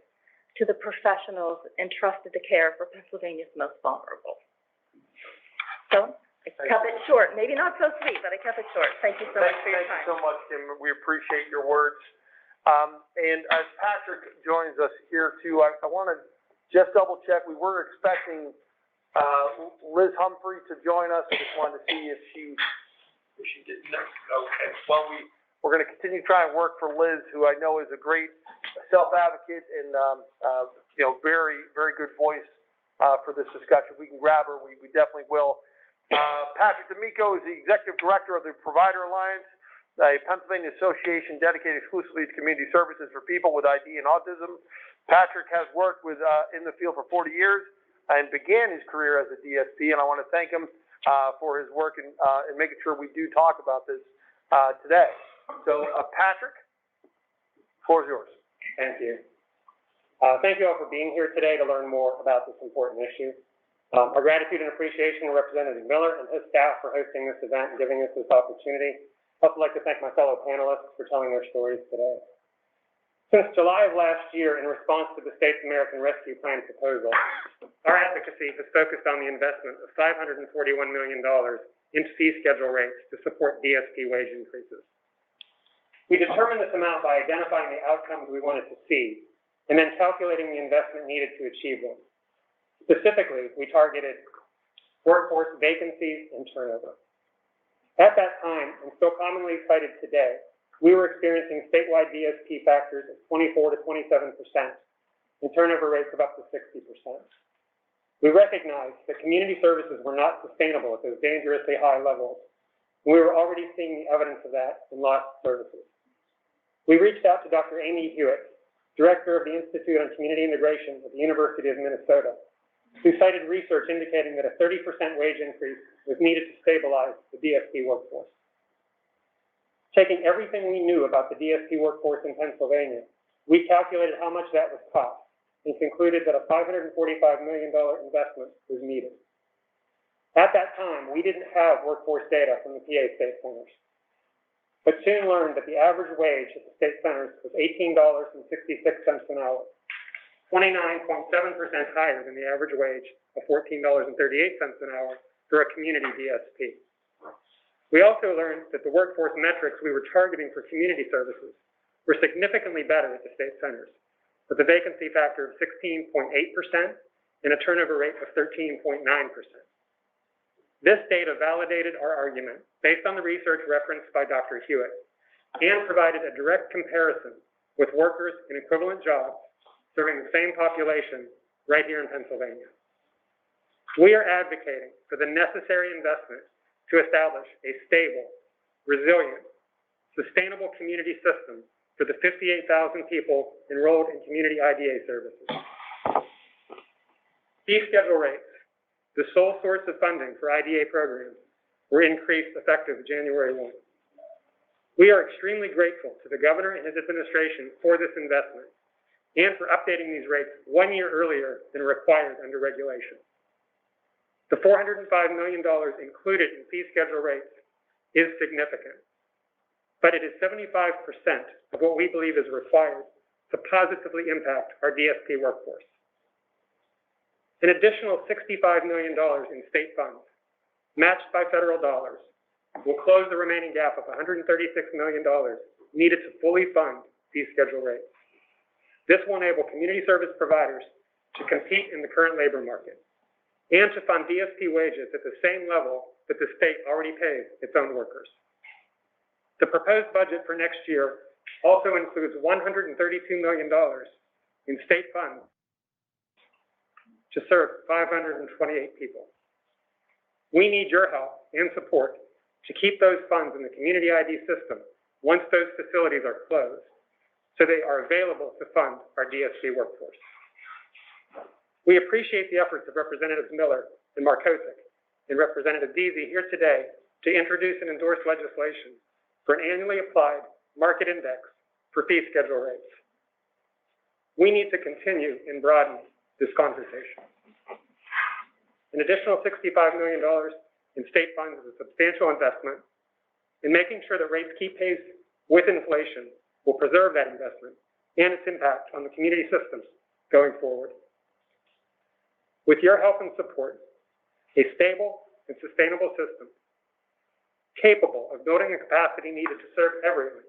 to the professionals entrusted to care for Pennsylvania's most vulnerable. So I kept it short, maybe not so sweet, but I kept it short. Thank you so much for your time. Thank you so much, Kim. We appreciate your words. And as Patrick joins us here too, I want to just double check. We were expecting Liz Humphrey to join us. I just wanted to see if she didn't. Okay. Well, we're going to continue to try and work for Liz, who I know is a great self-advocate and very, very good voice for this discussion. If we can grab her, we definitely will. Patrick D'Amico is the Executive Director of the Provider Alliance, a Pennsylvania association dedicated exclusively to community services for people with ID and autism. Patrick has worked in the field for 40 years and began his career as a DSP, and I want to thank him for his work in making sure we do talk about this today. So, Patrick, the floor is yours. Thank you. Thank you all for being here today to learn more about this important issue. Our gratitude and appreciation to Representative Miller and his staff for hosting this event and giving us this opportunity. I'd also like to thank my fellow panelists for telling their stories today. Since July of last year, in response to the state's American Rescue Plan proposal, our advocacy has focused on the investment of $541 million into fee schedule rates to support DSP wage increases. We determined this amount by identifying the outcomes we wanted to see and then calculating the investment needed to achieve them. Specifically, we targeted workforce vacancies and turnover. At that time, and still commonly cited today, we were experiencing statewide DSP factors of 24 to 27% and turnover rates of up to 60%. We recognized that community services were not sustainable at those dangerously high levels, and we were already seeing the evidence of that in lost services. We reached out to Dr. Amy Hewitt, Director of the Institute on Community Integration at the University of Minnesota, who cited research indicating that a 30% wage increase was needed to stabilize the DSP workforce. Taking everything we knew about the DSP workforce in Pennsylvania, we calculated how much that would cost and concluded that a $545 million investment was needed. At that time, we didn't have workforce data from the PA state centers, but soon learned that the average wage at the state centers was $18.66 an hour, 29.7% higher than the average wage of $14.38 an hour for a community DSP. We also learned that the workforce metrics we were targeting for community services were significantly better at the state centers, with a vacancy factor of 16.8% and a turnover rate of 13.9%. This data validated our argument based on the research referenced by Dr. Hewitt and provided a direct comparison with workers in equivalent jobs serving the same population right here in Pennsylvania. We are advocating for the necessary investment to establish a stable, resilient, sustainable community system for the 58,000 people enrolled in community IDA services. Fee schedule rates, the sole source of funding for IDA programs, were increased effective January 1. We are extremely grateful to the governor and his administration for this investment and for updating these rates 1 year earlier than required under regulation. The $405 million included in fee schedule rates is significant, but it is 75% of what we believe is required to positively impact our DSP workforce. An additional $65 million in state funds, matched by federal dollars, will close the remaining gap of $136 million needed to fully fund fee schedule rates. This will enable community service providers to compete in the current labor market and to fund DSP wages at the same level that the state already pays its own workers. The proposed budget for next year also includes $132 million in state funds to serve 528 people. We need your help and support to keep those funds in the community ID system once those facilities are closed, so they are available to fund our DSP workforce. We appreciate the efforts of Representatives Miller and Markosic and Representative Deasy here today to introduce and endorse legislation for an annually applied market index for fee schedule rates. We need to continue and broaden this conversation. An additional $65 million in state funds is a substantial investment, and making sure that rates keep pace with inflation will preserve that investment and its impact on the community systems going forward. With your help and support, a stable and sustainable system capable of building the capacity needed to serve everyone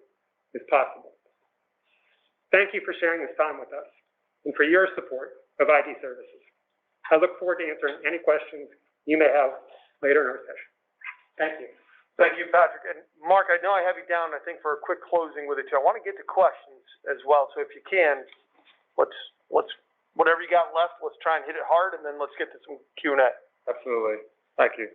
is possible. Thank you for sharing this time with us and for your support of ID services. I look forward to answering any questions you may have later in our session. Thank you. Thank you, Patrick. And Mark, I know I have you down, I think, for a quick closing with it too. I want to get to questions as well, so if you can, let's whatever you got left, let's try and hit it hard, and then let's get to some Q&A. Absolutely. Thank you.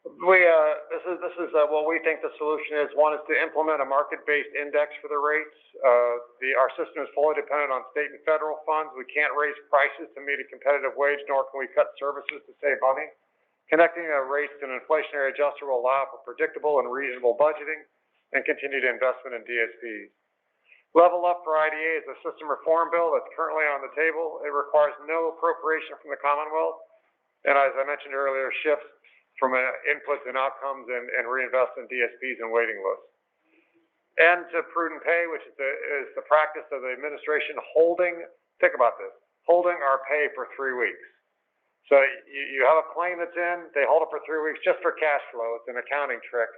This is what we think the solution is. One is to implement a market-based index for the rates. Our system is fully dependent on state and federal funds. We can't raise prices to meet a competitive wage, nor can we cut services to save money. Connecting rates to an inflationary adjuster will allow for predictable and reasonable budgeting and continued investment in DSPs. Level Up for IDA is a system reform bill that's currently on the table. It requires no appropriation from the Commonwealth, and as I mentioned earlier, shifts from inputs and outcomes and reinvest in DSPs and waiting lists. And to prudent pay, which is the practice of the administration holding, think about this, holding our pay for 3 weeks. So you have a claim that's in, they hold it for 3 weeks just for cash flow. It's an accounting trick.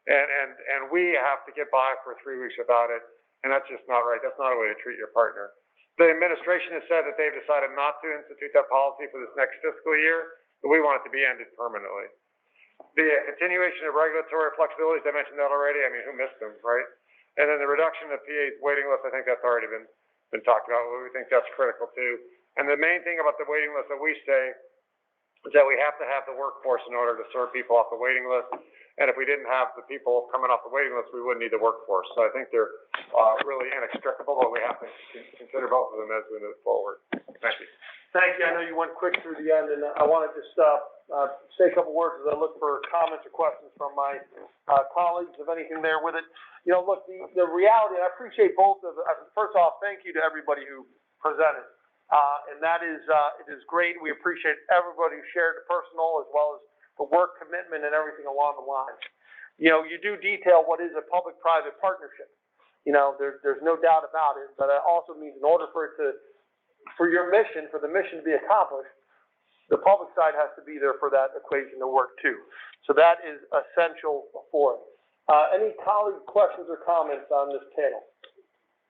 And we have to get by for 3 weeks without it. And that's just not right. That's not a way to treat your partner. The administration has said that they've decided not to institute that policy for this next fiscal year, but we want it to be ended permanently. The continuation of regulatory flexibilities, I mentioned that already. I mean, who missed them, right? And then the reduction of PA's waiting list, I think that's already been talked about. We think that's critical too. And the main thing about the waiting list that we say is that we have to have the workforce in order to serve people off the waiting list. And if we didn't have the people coming off the waiting list, we wouldn't need the workforce. So I think they're really inextricable, but we have to consider both of them as we move forward. Thank you. Thank you. I know you went quick through the end, and I want to just say a couple words as I look for comments or questions from my colleagues, if anything there with it. You know, look, the reality, and I appreciate both of first off, thank you to everybody who presented. And that is, it is great. We appreciate everybody who shared the personal as well as the work commitment and everything along the lines. You know, you do detail what is a public-private partnership. You know, there's no doubt about it, but it also means in order for the mission to be accomplished, the public side has to be there for that equation to work too. So that is essential for it. Any colleague questions or comments on this panel?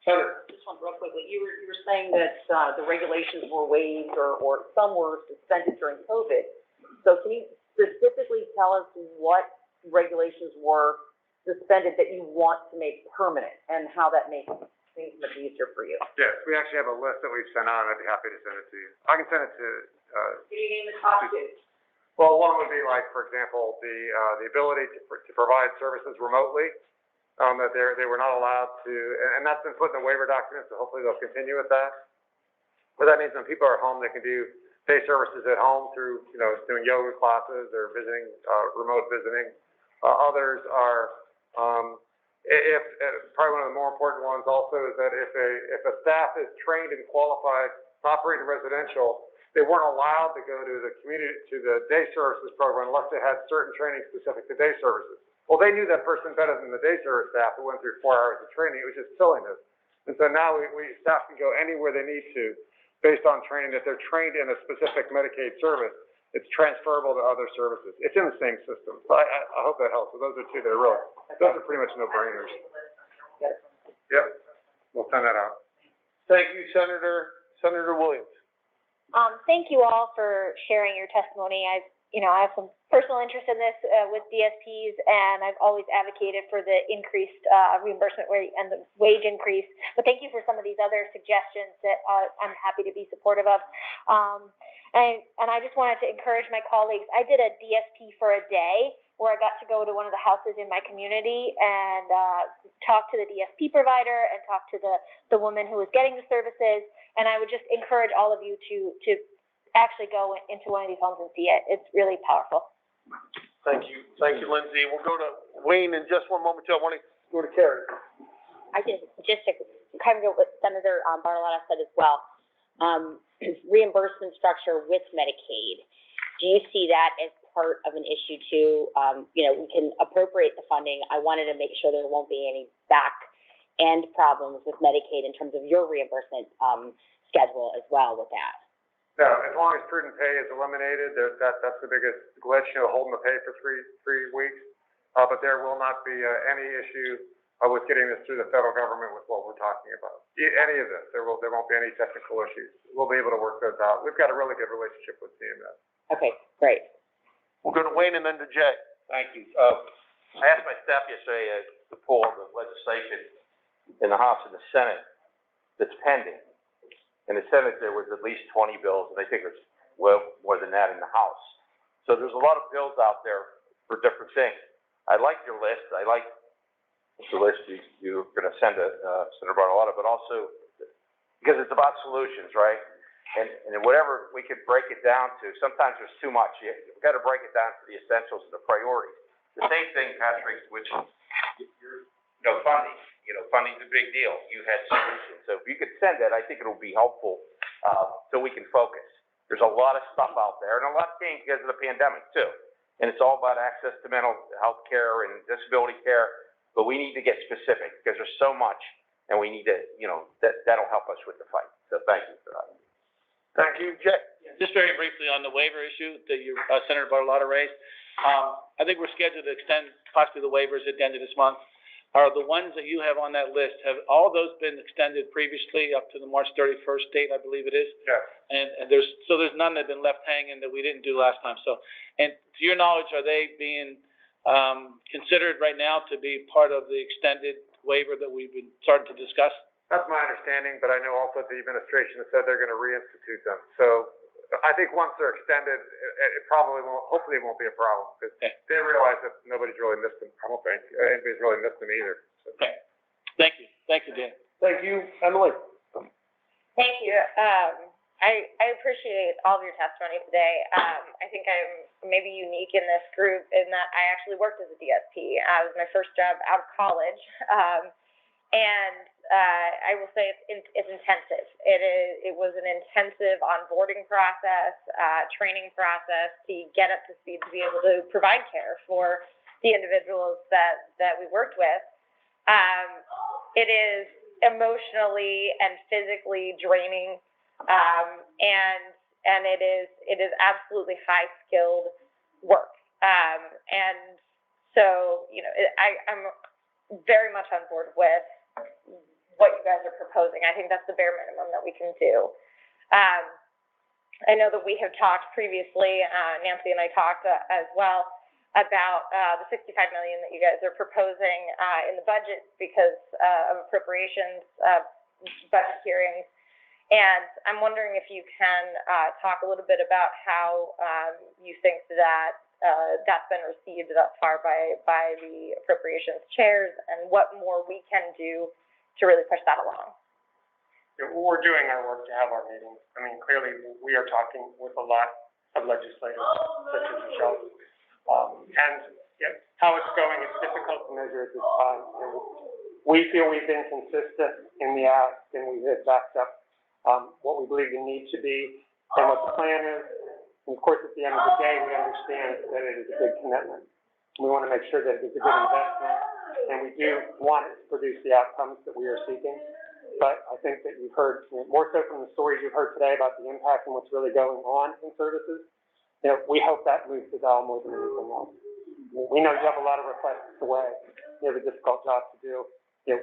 Senator. Just one real quickly. You were saying that the regulations were waived or some were suspended during COVID. So can you specifically tell us what regulations were suspended that you want to make permanent and how that makes things much easier for you. Yes, we actually have a list that we've sent out, and I'd be happy to send it to you. I can send it to, Can you name the top two? well, one would be like, for example, the ability to provide services remotely, that they were not allowed to, and that's been put in the waiver document, so hopefully they'll continue with that. But that means when people are home, they can do day services at home through, doing yoga classes or visiting, remote visiting. Others are, probably one of the more important ones also is that if a staff is trained and qualified to operate in residential, they weren't allowed to go to the day services program unless they had certain training specific to day services. Well, they knew that person better than the day service staff who went through 4 hours of training. It was just silliness. And so now staff can go anywhere they need to based on training. If they're trained in a specific Medicaid service, it's transferable to other services. It's in the same system. So I hope that helps. So those are two that are those are pretty much no-brainers. Yep, we'll send that out. Thank you, Senator Williams. Thank you all for sharing your testimony. I have some personal interest in this, with DSPs, and I've always advocated for the increased, reimbursement rate and the wage increase. But thank you for some of these other suggestions that, I'm happy to be supportive of. And I just wanted to encourage my colleagues. I did a DSP for a day where I got to go to one of the houses in my community and, talk to the DSP provider and talk to the woman who was getting the services. And I would just encourage all of you to actually go into one of these homes and see it. It's really powerful. Thank you, Lindsay. We'll go to Wayne in just one moment, too. I want to go to Carrie. I just to kind of go what Senator Bartolotta said as well. Reimbursement structure with Medicaid. Do you see that as part of an issue too? We can appropriate the funding. I wanted to make sure there won't be any back end problems with Medicaid in terms of your reimbursement schedule as well with that. No, as long as prudent pay is eliminated, that's the biggest glitch, holding the pay for three weeks. But there will not be any issue with getting this through the federal government with what we're talking about. Any of this, there won't be any technical issues. We'll be able to work those out. We've got a really good relationship with CMS. Okay, great. We'll go to Wayne and then to Jay. Thank you. I asked my staff yesterday to pull the legislation in the House and the Senate that's pending. In the Senate, there was at least 20 bills, and I think there's well more than that in the House. So there's a lot of bills out there for different things. I like your list. I like the list you're going to send to Senator Bartolotta, but also because it's about solutions, right? And whatever we could break it down to, sometimes there's too much. You've got to break it down to the essentials and the priorities. The same thing, Patrick, which funding. Funding's a big deal. You had solutions. So if you could send that, I think it'll be helpful so we can focus. There's a lot of stuff out there, and a lot changed because of the pandemic too. And it's all about access to mental health care and disability care. But we need to get specific because there's so much, and we need to, that'll help us with the fight. So thank you for that. Thank you, Jay. Just very briefly on the waiver issue that Senator Bartolotta raised. I think we're scheduled to extend possibly the waivers at the end of this month. Are the ones that you have on that list, have all those been extended previously up to the March 31st date, I believe it is? Yes. And there's none that have been left hanging that we didn't do last time. So, and to your knowledge, are they being considered right now to be part of the extended waiver that we've been starting to discuss? That's my understanding, but I know also the administration has said they're going to reinstitute them. So I think once they're extended, it probably won't, hopefully it won't be a problem because they realize that nobody's really missed them. I don't think anybody's really missed them either. So. Okay. Thank you. Thank you, Dan. Thank you, Emily. Thank you. I appreciate all of your testimony today. I think I'm maybe unique in this group in that I actually worked as a DSP. It was my first job out of college. I will say it's intensive. It was an intensive onboarding process, training process to get up to speed to be able to provide care for the individuals that we worked with. It is emotionally and physically draining, and it is absolutely high skilled work. And so, I'm very much on board with what you guys are proposing. I think that's the bare minimum that we can do. I know that we have talked previously, Nancy and I talked as well, about, the 65 million that you guys are proposing, in the budget because, of appropriations, budget hearings. And I'm wondering if you can, talk a little bit about how, you think that, that's been received thus far by the appropriations chairs, and what more we can do to really push that along. Yeah, we're doing our work to have our meetings. I mean, clearly, we are talking with a lot of legislators, such as yourself. And how it's going, it's difficult to measure at this time. And we feel we've been consistent in the ask, and we have backed up what we believe the need to be and what the plan is. And of course, at the end of the day, we understand that it is a big commitment. We want to make sure that it's a good investment, and we do want it to produce the outcomes that we are seeking. But I think that you've heard, more so from the stories you've heard today about the impact and what's really going on in services, we hope that moves the dial more than anything else. We know you have a lot of requests to weigh. You have a difficult job to do.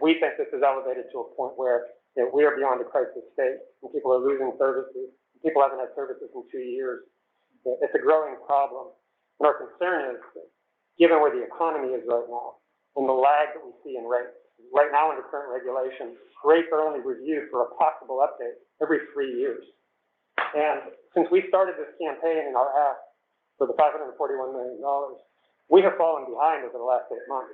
We think this is elevated to a point where we are beyond a crisis state, and people are losing services. People haven't had services in 2 years. It's a growing problem. And our concern is, given where the economy is right now, and the lag that we see in rates, right now under current regulations, rates are only reviewed for a possible update every 3 years. And since we started this campaign in our ask for the $541 million, we have fallen behind over the last 8 months.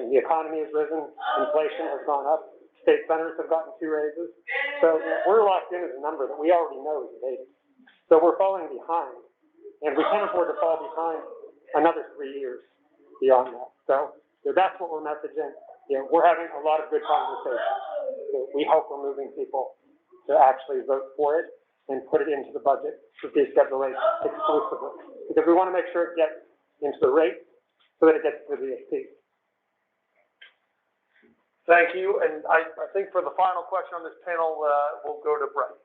The economy has risen, inflation has gone up, state senators have gotten 2 raises. So we're locked in at a number that we already know is dated. So we're falling behind, and we can't afford to fall behind another 3 years beyond that. So that's what we're messaging. We're having a lot of good conversations. We hope we're moving people to actually vote for it and put it into the budget for fee schedule rates exclusively, because we want to make sure it gets into the rate so that it gets to the VSP. Thank you, and I think for the final question on this panel, we'll go to Brett.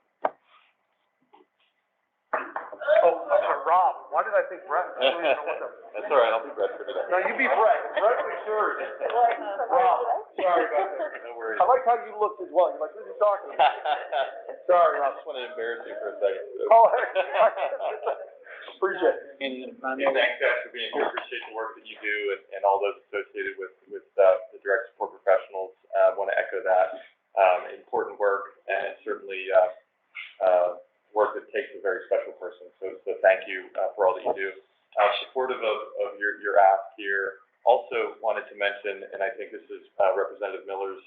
Oh, I'm sorry, Rob. Why did I think Brett? I don't even know what That's all right, I'll be Brett for today. No, you be Brett. Brett was yours. Rob, sorry about that. No worries. I like how you looked as well. You're like, who's he talking about? Sorry, I Rob. just wanted to embarrass you for a second. So. Oh, appreciate it. And thanks, guys, for being here. Appreciate the work that you do and all those associated with the direct support professionals. I want to echo that. Important work, and certainly work that takes a very special person. So thank you for all that you do. Supportive of your ask here. Also wanted to mention, and I think this is Representative Miller's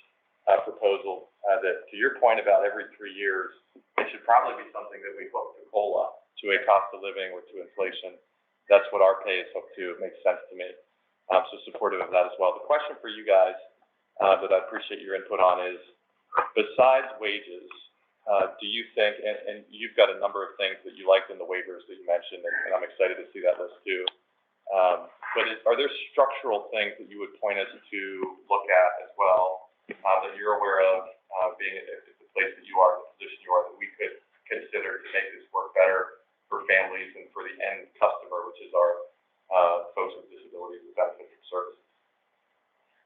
proposal, that to your point about every 3 years, it should probably be something that we hook to COLA, to a cost of living or to inflation. That's what our pay is hooked to. It makes sense to me. So supportive of that as well. The question for you guys that I appreciate your input on is, besides wages, do you think, and you've got a number of things that you liked in the waivers that you mentioned, and I'm excited to see that list too. But are there structural things that you would point us to look at as well, that you're aware of, being at the place that you are, the position you are, that we could consider to make this work better for families and for the end customer, which is our folks with disabilities who benefit from services?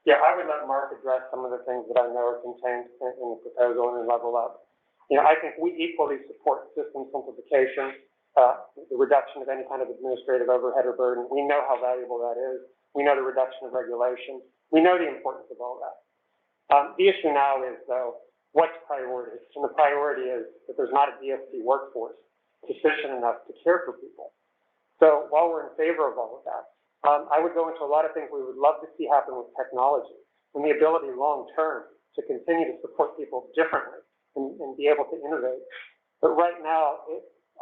Yeah, I would let Mark address some of the things that I know are contained in the proposal and level up. I think we equally support system simplification, the reduction of any kind of administrative overhead or burden. We know how valuable that is. We know the reduction of regulation. We know the importance of all that. The issue now is, though, what's priority? And the priority is that there's not a DSP workforce sufficient enough to care for people. So while we're in favor of all of that, I would go into a lot of things we would love to see happen with technology and the ability long-term to continue to support people differently and be able to innovate. But right now,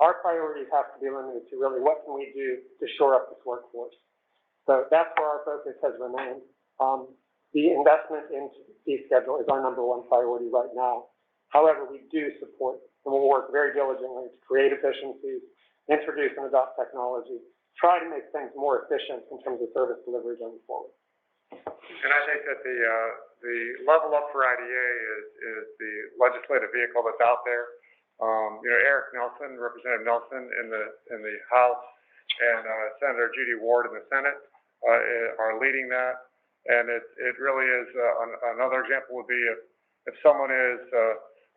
our priorities have to be limited to really what can we do to shore up this workforce. So that's where our focus has remained. The investment into the fee schedule is our #1 priority right now. However, we do support and will work very diligently to create efficiencies, introduce and adopt technology, try to make things more efficient in terms of service delivery going forward. And I think that the level up for IDA is the legislative vehicle that's out there. Eric Nelson, Representative Nelson in the House, and Senator Judy Ward in the Senate are leading that. And it really is another example would be if someone is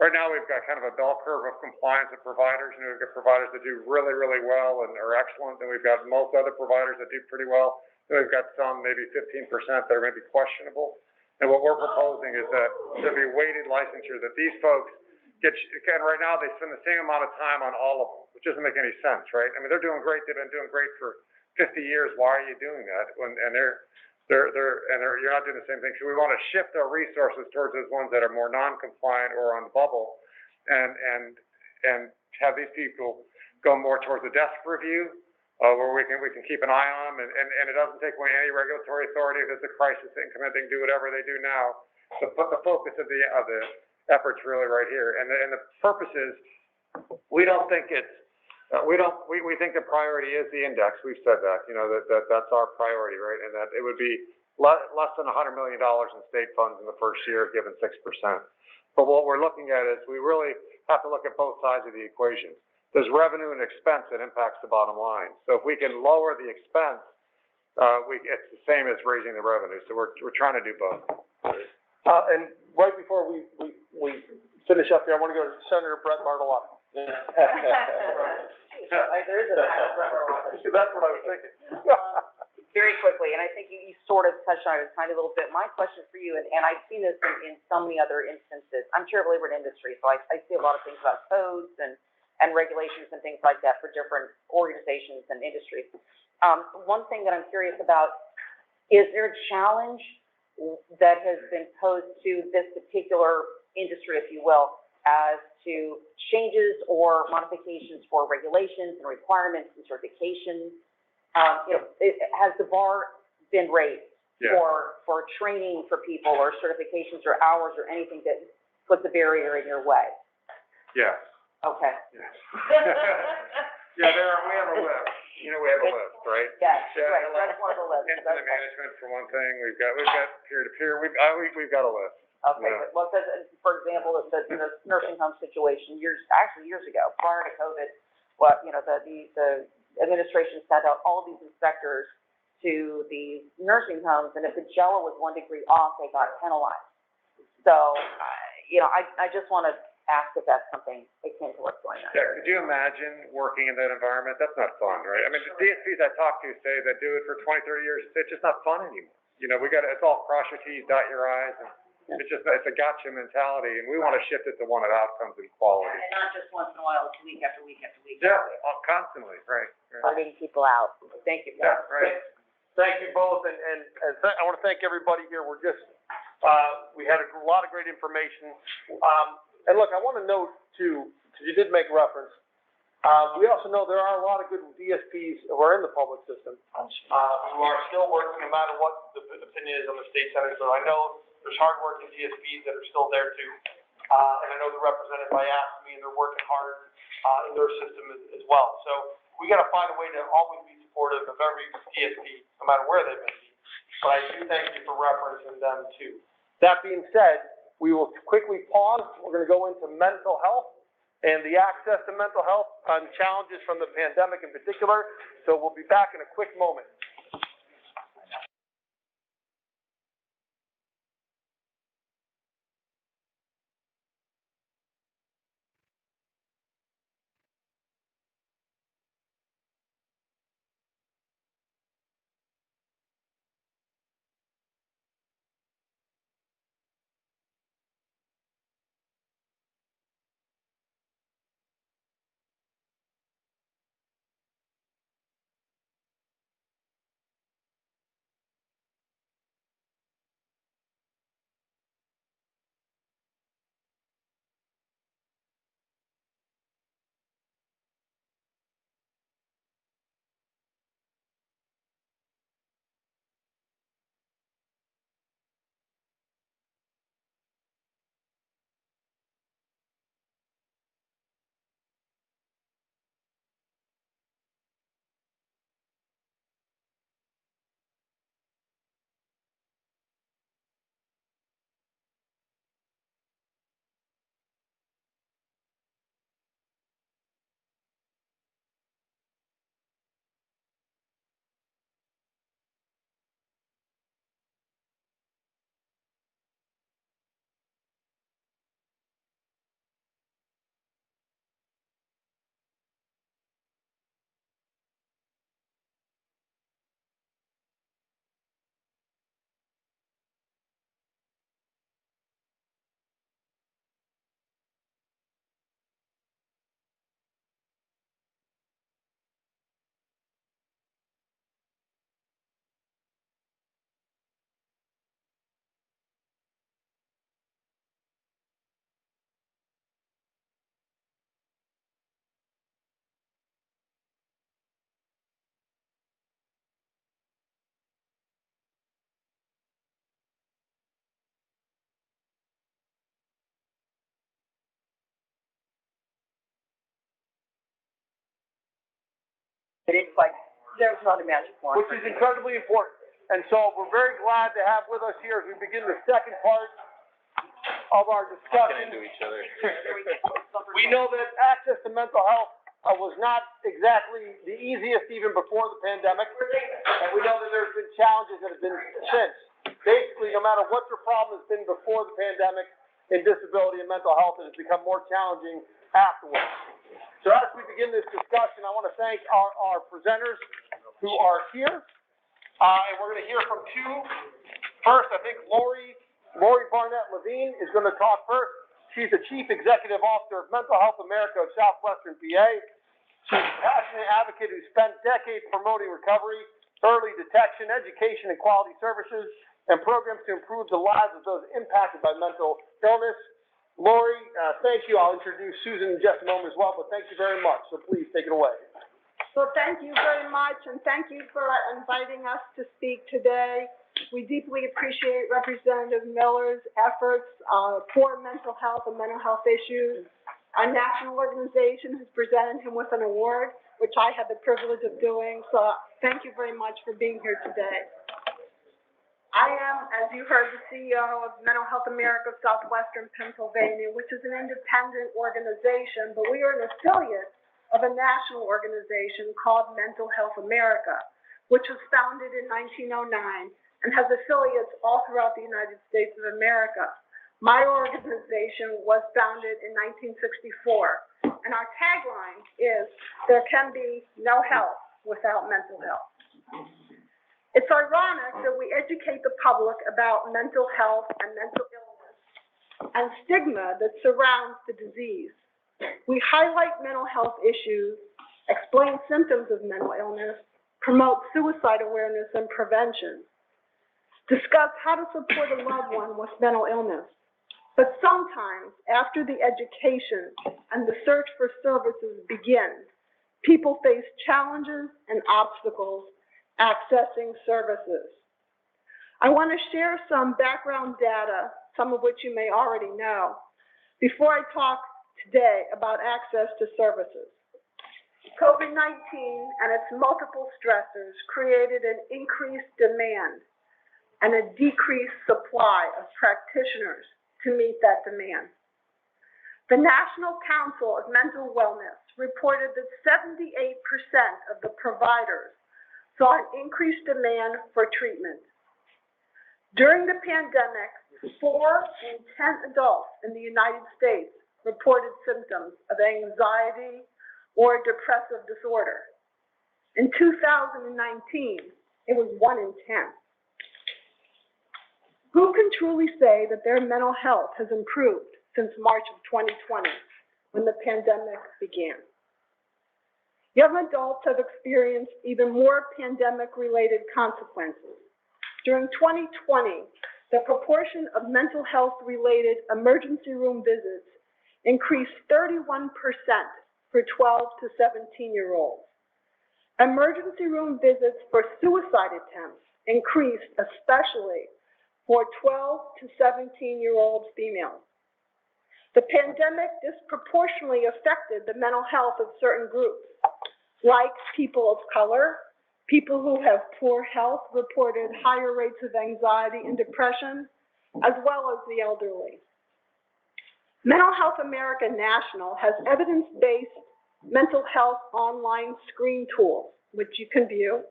right now we've got kind of a bell curve of compliance of providers. We've got providers that do really, really well and are excellent, and we've got most other providers that do pretty well. And we've got some, maybe 15% that are maybe questionable. And what we're proposing is that there be weighted licensure, that these folks get, again, right now they spend the same amount of time on all of them, which doesn't make any sense, right? I mean, they're doing great, they've been doing great for 50 years, why are you doing that? You're not doing the same thing. So we want to shift our resources towards those ones that are more non-compliant or on the bubble, and have these people go more towards the desk review, where we can keep an eye on them, and it doesn't take away any regulatory authority. If there's a crisis, they can come in, they can do whatever they do now. So put the focus of the efforts really right here. And the purpose is, we don't think it's, we think the priority is the index. We've said that, that's our priority, right? And that it would be less than $100 million in state funds in the first year, given 6%. But what we're looking at is, we really have to look at both sides of the equation. There's revenue and expense that impacts the bottom line. So if we can lower the expense, it's the same as raising the revenue. So we're trying to do both. And right before we finish up here, I want to go to Senator Brett Bartolotto. There is a That's what I was thinking. Very quickly, and I think you sort of touched on it a tiny little bit. My question for you, and I've seen this in so many other instances. I'm chair of labor and industry, so I see a lot of things about codes and regulations and things like that for different organizations and industries. One thing that I'm curious about, is there a challenge that has been posed to this particular industry, if you will, as to changes or modifications for regulations and requirements and certifications? Has the bar been raised for training for people, or certifications or hours or anything that puts a barrier in your way? Yes. Okay. Yes. Yeah, we have a list. We have a list, right? Yes, right. That's one of the lists. Incident management for one thing. We've got peer-to-peer. We've got a list. Okay, well, it says, for example, it says in the nursing home situation, years ago, prior to COVID, the administration sent out all of these inspectors to the nursing homes, and if the Jell-O was 1 degree off, they got penalized. So, I just want to ask if that's something akin to what's going on. Yeah, could you imagine working in that environment? That's not fun, right? I mean, the DSPs I talk to say that do it for 20, 30 years, it's just not fun anymore. It's all cross your T's, dot your I's, and it's a gotcha mentality, and we want to shift it to one of outcomes and quality. And not just once in a while, it's week after week after week. Yeah, constantly, right. Starting people out. Thank you. Yeah, right. Thank you both, and I want to thank everybody here. We're just, we had a lot of great information. And look, I want to note too, because you did make reference, we also know there are a lot of good DSPs who are in the public system, who are still working no matter what the opinion is on the state senate. So I know there's hardworking DSPs that are still there too. And I know they're represented by AFSCME, and they're working hard in their system as well. So we got to find a way to always be supportive of every DSP, no matter where they may be. But I do thank you for referencing them too. That being said, we will quickly pause. We're going to go into mental health and the access to mental health and challenges from the pandemic in particular. So we'll be back in a quick moment. it's like, there's not a magic wand. which is incredibly important. And so we're very glad to have with us here as we begin the second part of our discussion. Into each other. We know that access to mental health was not exactly the easiest even before the pandemic, and we know that there's been challenges that have been since. Basically, no matter what your problem has been before the pandemic in disability and mental health, it has become more challenging afterwards. So as we begin this discussion, I want to thank our presenters who are here, and we're going to hear from two. First, I think Lori Barnett Levine is going to talk first. She's the Chief Executive Officer of Mental Health America of Southwestern PA. She's a passionate advocate who spent decades promoting recovery, early detection, education, and quality services, and programs to improve the lives of those impacted by mental illness. Lori, thank you. I'll introduce Susan in just a moment as well, but thank you very much. So please take it away. So thank you very much, and thank you for inviting us to speak today. We deeply appreciate Representative Miller's efforts for mental health and mental health issues. Our national organization has presented him with an award, which I had the privilege of doing. So thank you very much for being here today. I am, as you heard, the CEO of Mental Health America of Southwestern Pennsylvania, which is an independent organization, but we are an affiliate of a national organization called Mental Health America, which was founded in 1909 and has affiliates all throughout the United States of America. My organization was founded in 1964, and our tagline is, "There can be no health without mental health." It's ironic that we educate the public about mental health and mental illness and stigma that surrounds the disease. We highlight mental health issues, explain symptoms of mental illness, promote suicide awareness and prevention, discuss how to support a loved one with mental illness. But sometimes, after the education and the search for services begins, people face challenges and obstacles accessing services. I want to share some background data, some of which you may already know, before I talk today about access to services. COVID-19 and its multiple stressors created an increased demand and a decreased supply of practitioners to meet that demand. The National Council of Mental Wellness reported that 78% of the providers saw an increased demand for treatment. During the pandemic, 4 in 10 adults in the United States reported symptoms of anxiety or depressive disorder. In 2019, it was 1 in 10. Who can truly say that their mental health has improved since March of 2020, when the pandemic began? Young adults have experienced even more pandemic-related consequences. During 2020, the proportion of mental health-related emergency room visits increased 31% for 12 to 17-year-olds. Emergency room visits for suicide attempts increased, especially for 12 to 17-year-old females. The pandemic disproportionately affected the mental health of certain groups, like people of color. People who have poor health reported higher rates of anxiety and depression, as well as the elderly. Mental Health America National has evidence-based mental health online screen tool, which you can view,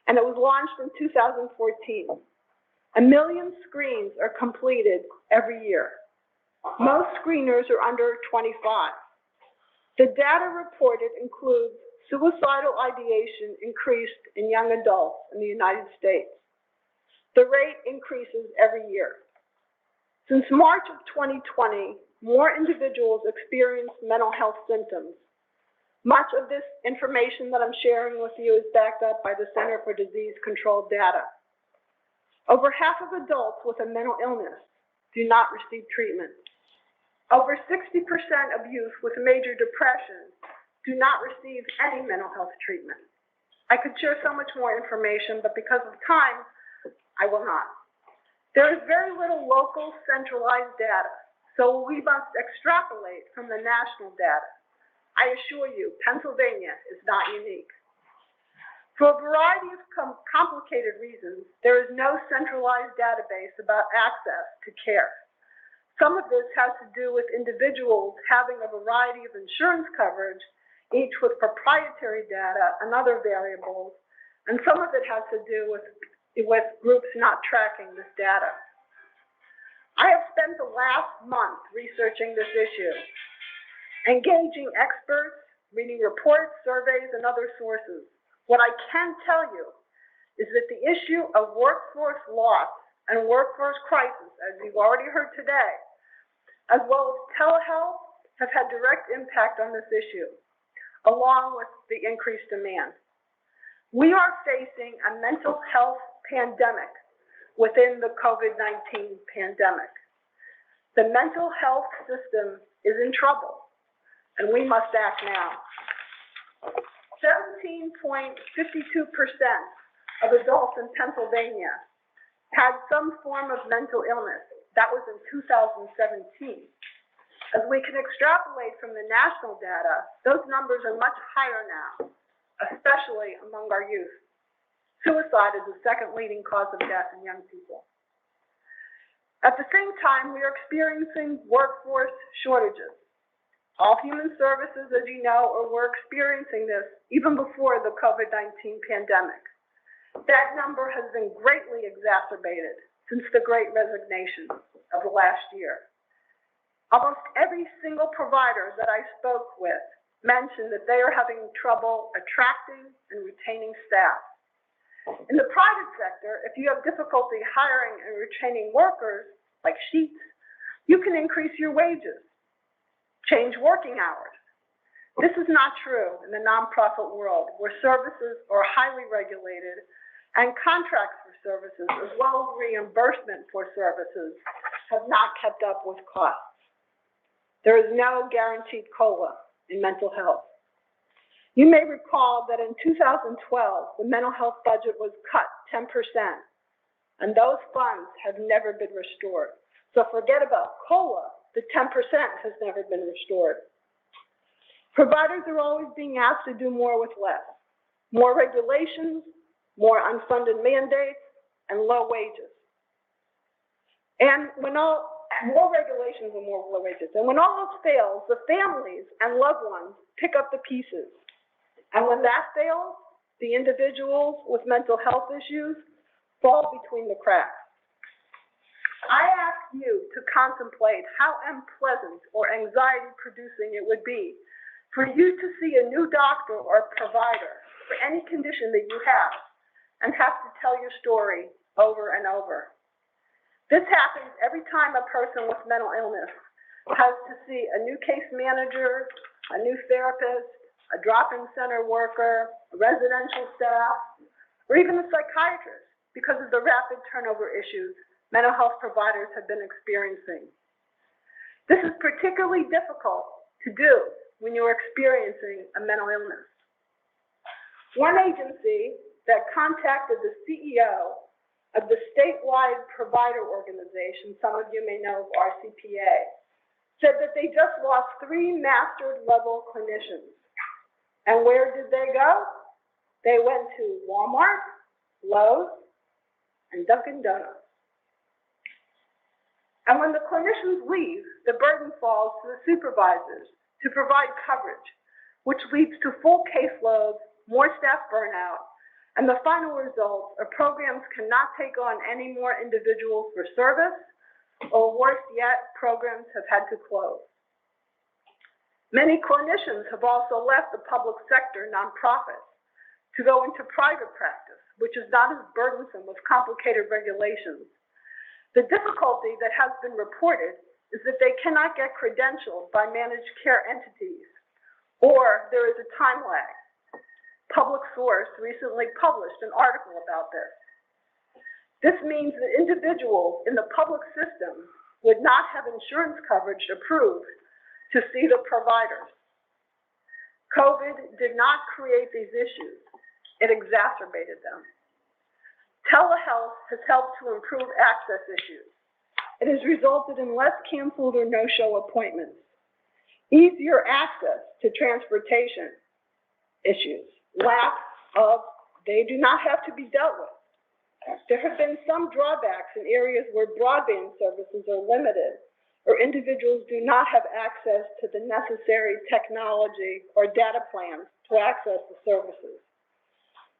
and it was launched in 2014. 1 million screens are completed every year. Most screeners are under 25. The data reported includes suicidal ideation increased in young adults in the United States. The rate increases every year. Since March of 2020, more individuals experienced mental health symptoms. Much of this information that I'm sharing with you is backed up by the Center for Disease Control data. Over half of adults with a mental illness do not receive treatment. Over 60% of youth with major depression do not receive any mental health treatment. I could share so much more information, but because of time, I will not. There is very little local centralized data, so we must extrapolate from the national data. I assure you, Pennsylvania is not unique. For a variety of complicated reasons, there is no centralized database about access to care. Some of this has to do with individuals having a variety of insurance coverage, each with proprietary data and other variables, and some of it has to do with groups not tracking this data. I have spent the last month researching this issue, engaging experts, reading reports, surveys, and other sources. What I can tell you is that the issue of workforce loss and workforce crisis, as you've already heard today, as well as telehealth, have had direct impact on this issue, along with the increased demand. We are facing a mental health pandemic within the COVID-19 pandemic. The mental health system is in trouble, and we must act now. 17.52% of adults in Pennsylvania had some form of mental illness. That was in 2017. As we can extrapolate from the national data, those numbers are much higher now, especially among our youth. Suicide is the second leading cause of death in young people. At the same time, we are experiencing workforce shortages. All human services, as you know, were experiencing this even before the COVID-19 pandemic. That number has been greatly exacerbated since the Great Resignation of the last year. Almost every single provider that I spoke with mentioned that they are having trouble attracting and retaining staff. In the private sector, if you have difficulty hiring and retaining workers, like sheets, you can increase your wages, change working hours. This is not true in the nonprofit world, where services are highly regulated and contracts for services, as well as reimbursement for services, have not kept up with costs. There is no guaranteed COLA in mental health. You may recall that in 2012, the mental health budget was cut 10%, and those funds have never been restored. So forget about COLA, the 10% has never been restored. Providers are always being asked to do more with less. More regulations, more unfunded mandates, and low wages. And more regulations and more low wages. And when all else fails, the families and loved ones pick up the pieces. And when that fails, the individuals with mental health issues fall between the cracks. I ask you to contemplate how unpleasant or anxiety-producing it would be for you to see a new doctor or provider for any condition that you have and have to tell your story over and over. This happens every time a person with mental illness has to see a new case manager, a new therapist, a drop-in center worker, a residential staff, or even a psychiatrist because of the rapid turnover issues mental health providers have been experiencing. This is particularly difficult to do when you're experiencing a mental illness. One agency that contacted the CEO of the statewide provider organization, some of you may know of RCPA, said that they just lost 3 master level clinicians. And where did they go? They went to Walmart, Lowe's, and Dunkin' Donuts. And when the clinicians leave, the burden falls to the supervisors to provide coverage, which leads to full caseloads, more staff burnout, and the final result are programs cannot take on any more individuals for service, or worse yet, programs have had to close. Many clinicians have also left the public sector nonprofits to go into private practice, which is not as burdensome with complicated regulations. The difficulty that has been reported is that they cannot get credentialed by managed care entities, or there is a time lag. Public Source recently published an article about this. This means that individuals in the public system would not have insurance coverage approved to see the providers. COVID did not create these issues, it exacerbated them. Telehealth has helped to improve access issues. It has resulted in less canceled or no-show appointments, easier access to transportation issues, lack of They do not have to be dealt with. There have been some drawbacks in areas where broadband services are limited or individuals do not have access to the necessary technology or data plans to access the services.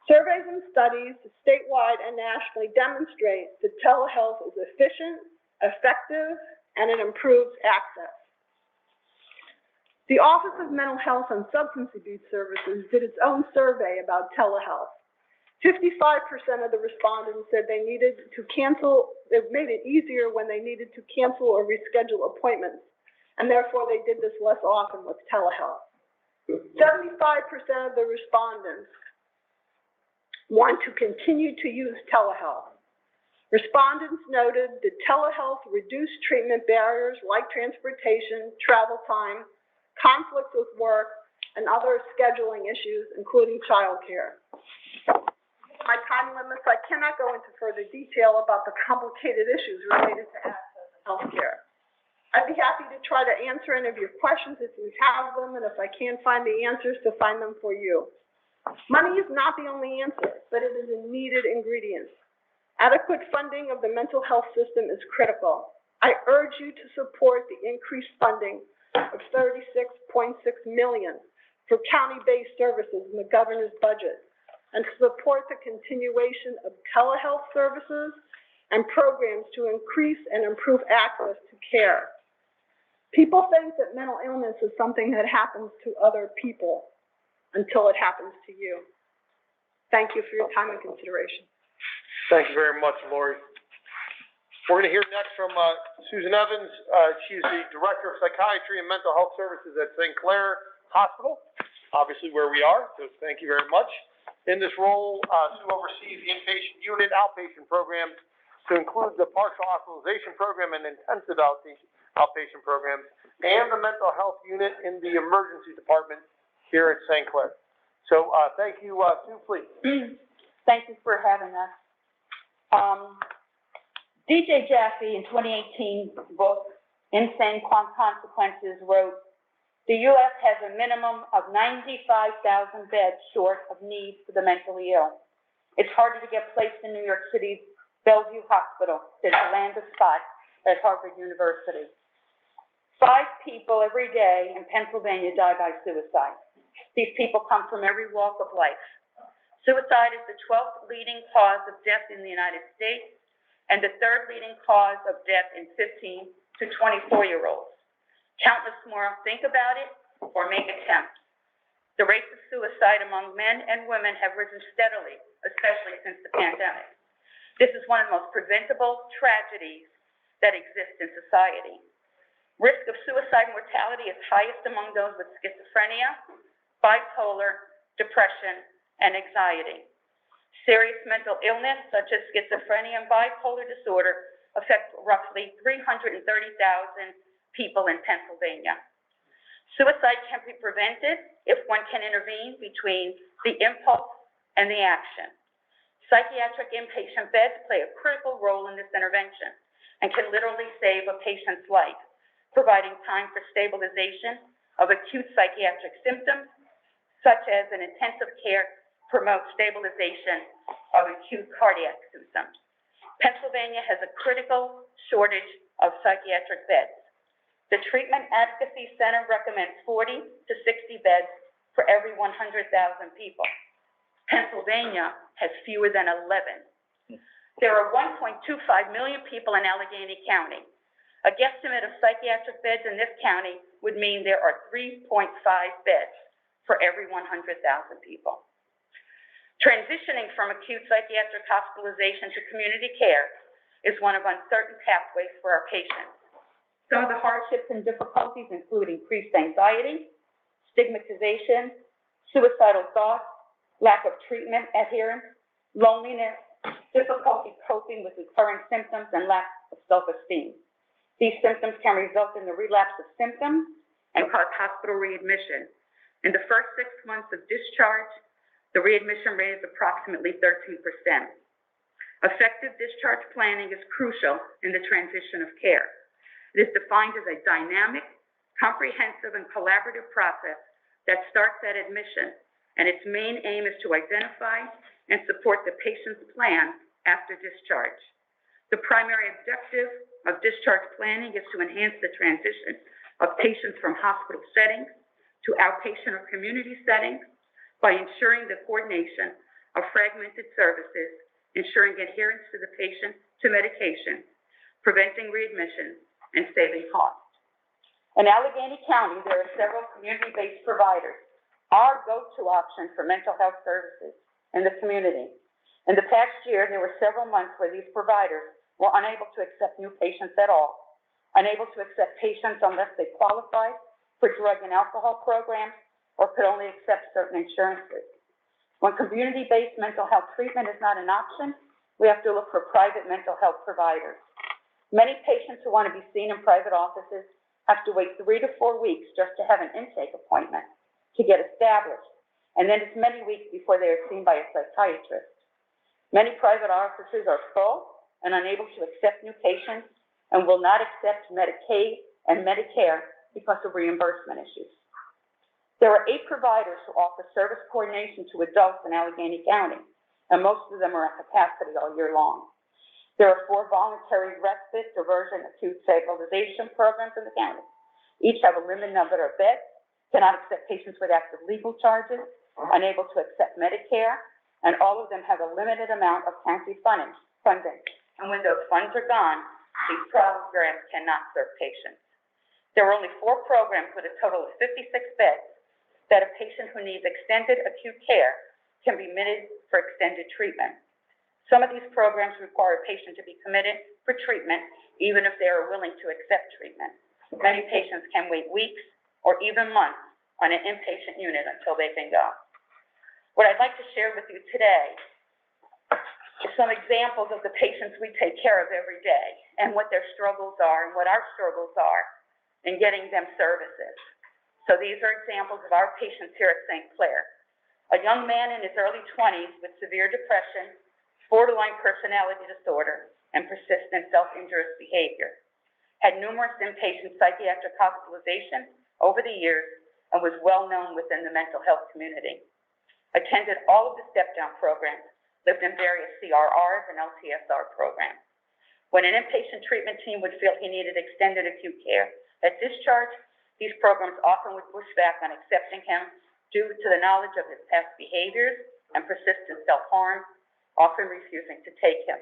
Surveys and studies, statewide and nationally, demonstrate that telehealth is efficient, effective, and it improves access. The Office of Mental Health and Substance Abuse Services did its own survey about telehealth. 55% of the respondents said they needed to cancel, it made it easier when they needed to cancel or reschedule appointments, and therefore they did this less often with telehealth. 75% of the respondents want to continue to use telehealth. Respondents noted that telehealth reduced treatment barriers like transportation, travel time, conflict with work, and other scheduling issues, including childcare. My time limits, I cannot go into further detail about the complicated issues related to access to healthcare. I'd be happy to try to answer any of your questions if you have them, and if I can't find the answers, to find them for you. Money is not the only answer, but it is a needed ingredient. Adequate funding of the mental health system is critical. I urge you to support the increased funding of $36.6 million for county-based services in the governor's budget, and support the continuation of telehealth services and programs to increase and improve access to care. People think that mental illness is something that happens to other people until it happens to you. Thank you for your time and consideration. Thank you very much, Lori. We're going to hear next from Susan Evans. She's the Director of Psychiatry and Mental Health Services at St. Clair Hospital, obviously where we are, so thank you very much. In this role, Sue oversees the inpatient unit outpatient programs to include the partial hospitalization program and intensive outpatient programs, and the mental health unit in the emergency department here at St. Clair. So thank you, Sue, please. Thank you for having us. DJ Jaffe in 2018 book, Insane Consequences, wrote, "The U.S. has a minimum of 95,000 beds short of need for the mentally ill. It's harder to get placed in New York City's Bellevue Hospital than to land a spot at Harvard University. 5 people every day in Pennsylvania die by suicide. These people come from every walk of life. Suicide is the 12th leading cause of death in the United States and the 3rd leading cause of death in 15 to 24-year-olds. Countless more think about it or make attempts. The rates of suicide among men and women have risen steadily, especially since the pandemic. This is one of the most preventable tragedies that exist in society. Risk of suicide mortality is highest among those with schizophrenia, bipolar, depression, and anxiety. Serious mental illness, such as schizophrenia and bipolar disorder, affects roughly 330,000 people in Pennsylvania. Suicide can be prevented if one can intervene between the impulse and the action. Psychiatric inpatient beds play a critical role in this intervention and can literally save a patient's life, providing time for stabilization of acute psychiatric symptoms, such as an intensive care promotes stabilization of acute cardiac symptoms. Pennsylvania has a critical shortage of psychiatric beds. The Treatment Advocacy Center recommends 40 to 60 beds for every 100,000 people. Pennsylvania has fewer than 11. There are 1.25 million people in Allegheny County. A guesstimate of psychiatric beds in this county would mean there are 3.5 beds for every 100,000 people. Transitioning from acute psychiatric hospitalization to community care is one of uncertain pathways for our patients. Some of the hardships and difficulties include increased anxiety, stigmatization, suicidal thoughts, lack of treatment adherence, loneliness, difficulty coping with recurring symptoms, and lack of self-esteem. These symptoms can result in the relapse of symptoms and cause hospital readmission. In the first 6 months of discharge, the readmission rate is approximately 13%. Effective discharge planning is crucial in the transition of care. It is defined as a dynamic, comprehensive, and collaborative process that starts at admission, and its main aim is to identify and support the patient's plan after discharge. The primary objective of discharge planning is to enhance the transition of patients from hospital settings to outpatient or community settings by ensuring the coordination of fragmented services, ensuring adherence to the patient to medication, preventing readmissions, and saving costs. In Allegheny County, there are several community-based providers, our go-to option for mental health services in the community. In the past year, there were several months where these providers were unable to accept new patients at all, unable to accept patients unless they qualified for drug and alcohol programs, or could only accept certain insurances. When community-based mental health treatment is not an option, we have to look for private mental health providers. Many patients who want to be seen in private offices have to wait 3 to 4 weeks just to have an intake appointment to get established, and then it's many weeks before they are seen by a psychiatrist. Many private offices are full and unable to accept new patients and will not accept Medicaid and Medicare because of reimbursement issues. There are 8 providers who offer service coordination to adults in Allegheny County, and most of them are at capacity all year long. There are 4 voluntary respite, diversion, acute stabilization programs in the county. Each have a limited number of beds, cannot accept patients with active legal charges, unable to accept Medicare, and all of them have a limited amount of county funding. And when those funds are gone, these programs cannot serve patients. There are only 4 programs with a total of 56 beds that a patient who needs extended acute care can be admitted for extended treatment. Some of these programs require a patient to be committed for treatment, even if they are willing to accept treatment. Many patients can wait weeks or even months on an inpatient unit until they can go. What I'd like to share with you today is some examples of the patients we take care of every day and what their struggles are and what our struggles are in getting them services. So these are examples of our patients here at St. Clair. A young man in his early 20s with severe depression, borderline personality disorder, and persistent self-injurious behavior. Had numerous inpatient psychiatric hospitalizations over the years and was well known within the mental health community. Attended all of the step-down programs, lived in various CRRs and LTSR programs. When an inpatient treatment team would feel he needed extended acute care at discharge, these programs often would push back on accepting him due to the knowledge of his past behaviors and persistent self-harm, often refusing to take him.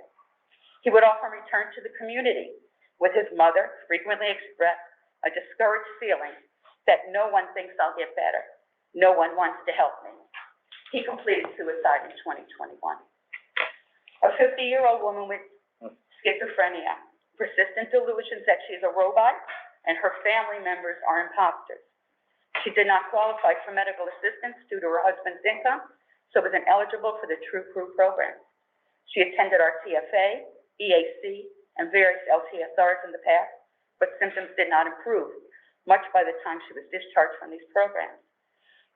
He would often return to the community with his mother, frequently express a discouraged feeling that no one thinks I'll get better. No one wants to help me. He completed suicide in 2021. A 50-year-old woman with schizophrenia, persistent delusions that she's a robot and her family members are imposters. She did not qualify for medical assistance due to her husband's income, so was ineligible for the True Crew program. She attended our TFA, EAC, and various LTSRs in the past, but symptoms did not improve, much by the time she was discharged from these programs.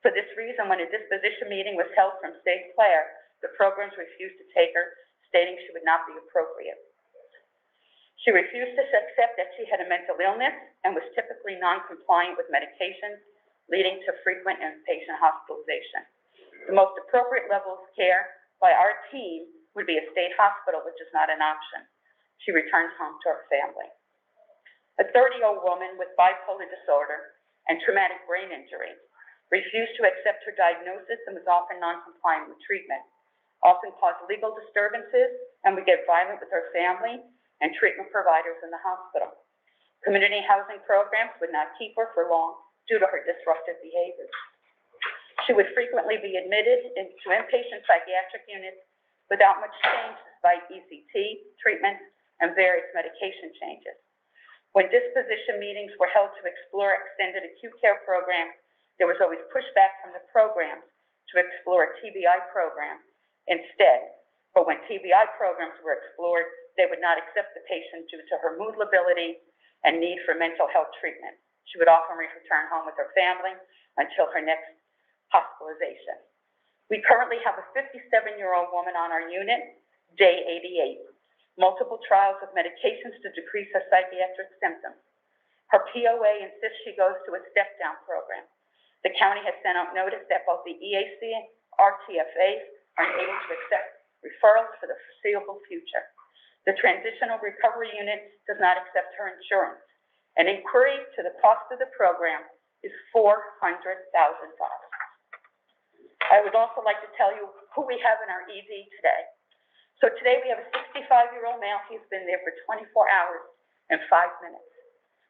For this reason, when a disposition meeting was held from St. Clair, the programs refused to take her, stating she would not be appropriate. She refused to accept that she had a mental illness and was typically non-compliant with medications, leading to frequent inpatient hospitalization. The most appropriate level of care by our team would be a state hospital, which is not an option. She returns home to her family. A 30-year-old woman with bipolar disorder and traumatic brain injury refused to accept her diagnosis and was often non-compliant with treatment, often caused legal disturbances and would get violent with her family and treatment providers in the hospital. Community housing programs would not keep her for long due to her disruptive behaviors. She would frequently be admitted into inpatient psychiatric units without much change despite ECT treatments and various medication changes. When disposition meetings were held to explore extended acute care programs, there was always pushback from the programs to explore a TBI program instead. But when TBI programs were explored, they would not accept the patient due to her mood lability and need for mental health treatment. She would often return home with her family until her next hospitalization. We currently have a 57-year-old woman on our unit, day 88. Multiple trials of medications to decrease her psychiatric symptoms. Her POA insists she goes to a step-down program. The county has sent out notice that both the EAC and RTFAs unable to accept referrals for the foreseeable future. The Transitional Recovery Unit does not accept her insurance. An inquiry to the cost of the program is $400,000. I would also like to tell you who we have in our ED today. So today we have a 65-year-old male. He's been there for 24 hours and 5 minutes.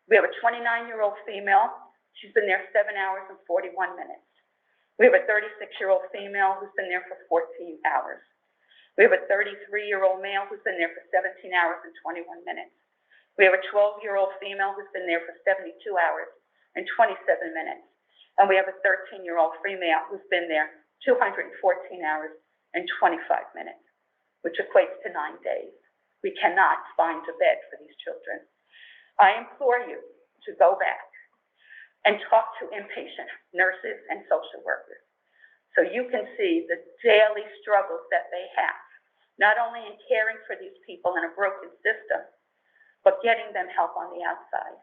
We have a 29-year-old female. She's been there 7 hours and 41 minutes. We have a 36-year-old female who's been there for 14 hours. We have a 33-year-old male who's been there for 17 hours and 21 minutes. We have a 12-year-old female who's been there for 72 hours and 27 minutes. And we have a 13-year-old female who's been there 214 hours and 25 minutes, which equates to 9 days. We cannot find a bed for these children. I implore you to go back and talk to inpatient nurses and social workers so you can see the daily struggles that they have, not only in caring for these people in a broken system, but getting them help on the outside.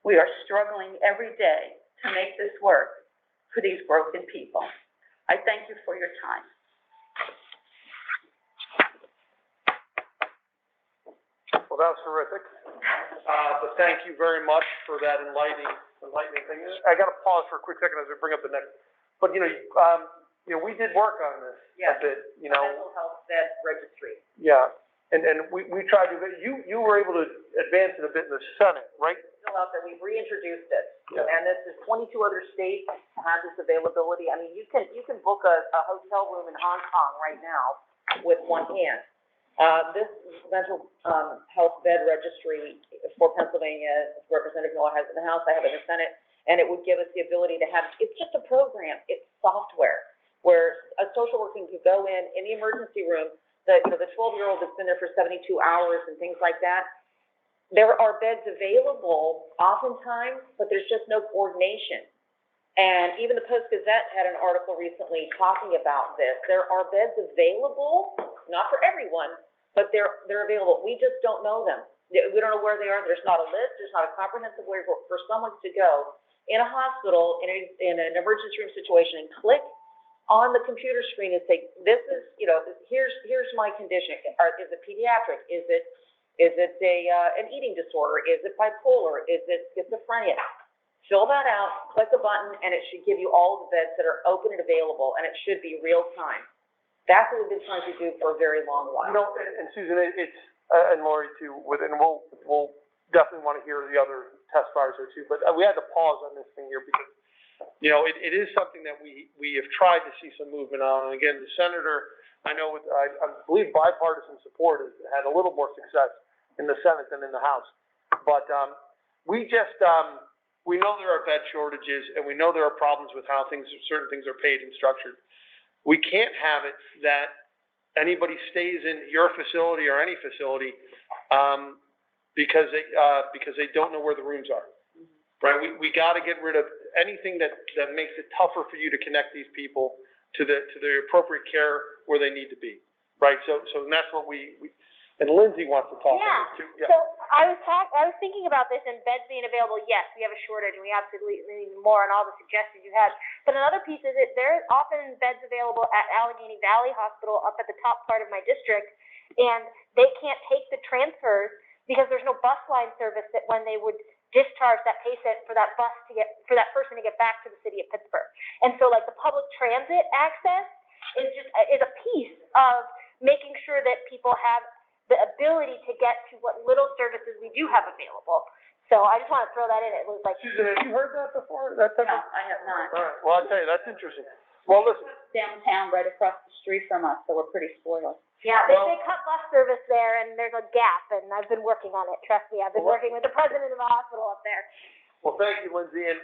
We are struggling every day to make this work for these broken people. I thank you for your time. Well, that was terrific. But thank you very much for that enlightening thing. I gotta pause for a quick second as we bring up the next, but we did work on this a bit, Mental health bed registry. Yeah, and we tried to, you were able to advance it a bit in the Senate, right? Still out there, we've reintroduced it. Yeah. And this is 22 other states have this availability. I mean, you can book a hotel room in Hong Kong right now with one hand. This mental health bed registry for Pennsylvania, Representative Miller has it in the House, I have it in the Senate, and it would give us the ability to have, it's just a program, it's software, where a social worker can go in the emergency room, the 12-year-old that's been there for 72 hours and things like that. There are beds available oftentimes, but there's just no coordination. And even the Post-Gazette had an article recently talking about this. There are beds available, not for everyone, but they're available. We just don't know them. We don't know where they are. There's not a list. There's not a comprehensive way for someone to go in a hospital, in an emergency room situation, and click on the computer screen and say, this is, here's my condition. Is it pediatric? Is it an eating disorder? Is it bipolar? Is it schizophrenia? Fill that out, click the button, and it should give you all of the beds that are open and available, and it should be real time. That's what we've been trying to do for a very long while. And Susan, it's, and Lori too, and we'll definitely want to hear the other testifiers there too, but we had to pause on this thing here because, it is something that we have tried to see some movement on. And again, the senator, I know I believe bipartisan support has had a little more success in the Senate than in the House. But we know there are bed shortages, and we know there are problems with how certain things are paid and structured. We can't have it that anybody stays in your facility or any facility because they don't know where the rooms are, right? We got to get rid of anything that makes it tougher for you to connect these people to the appropriate care where they need to be, right? So that's what and Lindsay wants to talk about this too. Yeah. So I was thinking about this and beds being available. Yes, we have a shortage and we absolutely need more on all the suggestions you had. But another piece is that there are often beds available at Allegheny Valley Hospital up at the top part of my district, and they can't take the transfers because there's no bus line service that when they would discharge that patient for that person to get back to the city of Pittsburgh. And so like the public transit access is a piece of making sure that people have the ability to get to what little services we do have available. So I just want to throw that in. It was like, Susan, have you heard that before? No, I have not. All right. Well, I'll tell you, that's interesting. Well, listen. Downtown, right across the street from us, so we're pretty spoiled. yeah, they cut bus service there and there's a gap, and I've been working on it. Trust me, I've been working with the president of the hospital up there. Well, thank you, Lindsay, and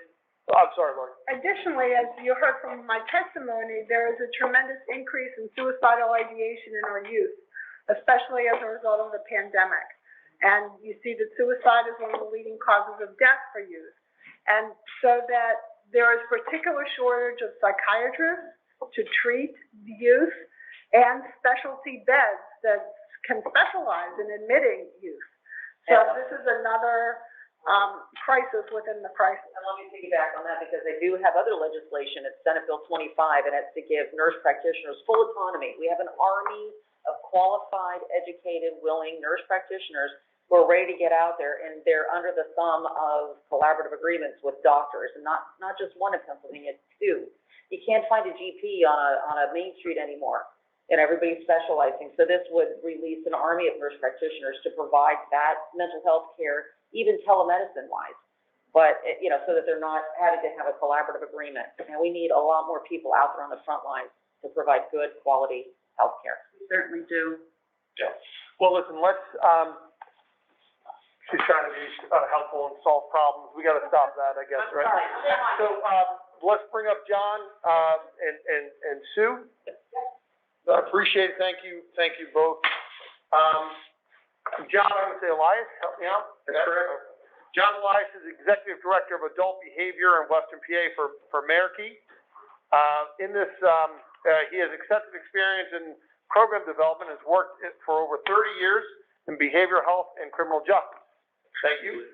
I'm sorry, Lori. Additionally, as you heard from my testimony, there is a tremendous increase in suicidal ideation in our youth, especially as a result of the pandemic. And you see that suicide is one of the leading causes of death for youth. And so that there is particular shortage of psychiatrists to treat the youth and specialty beds that can specialize in admitting youth. So this is another prices within the prices. And let me piggyback on that, because they do have other legislation, it's Senate Bill 25, and it's to give nurse practitioners full autonomy. We have an army of qualified, educated, willing nurse practitioners who are ready to get out there, and they're under the thumb of collaborative agreements with doctors, and not just one in Pennsylvania, two. You can't find a GP on a main street anymore, and everybody's specializing. So this would release an army of nurse practitioners to provide that mental health care, even telemedicine-wise. But, so that they're not having to have a collaborative agreement. And we need a lot more people out there on the front lines to provide good, quality health care. We certainly do. Yeah. Well, listen, let's, she's trying to be helpful and solve problems. We gotta stop that, I guess, right? So, let's bring up John, and Sue. I appreciate it. Thank you both. John, I would say Elias, help me out. That's correct. John Elias is Executive Director of Adult Behavior in Western PA for Merakey. In this, he has extensive experience in program development, has worked for over 30 years in behavioral health and criminal justice. Thank you.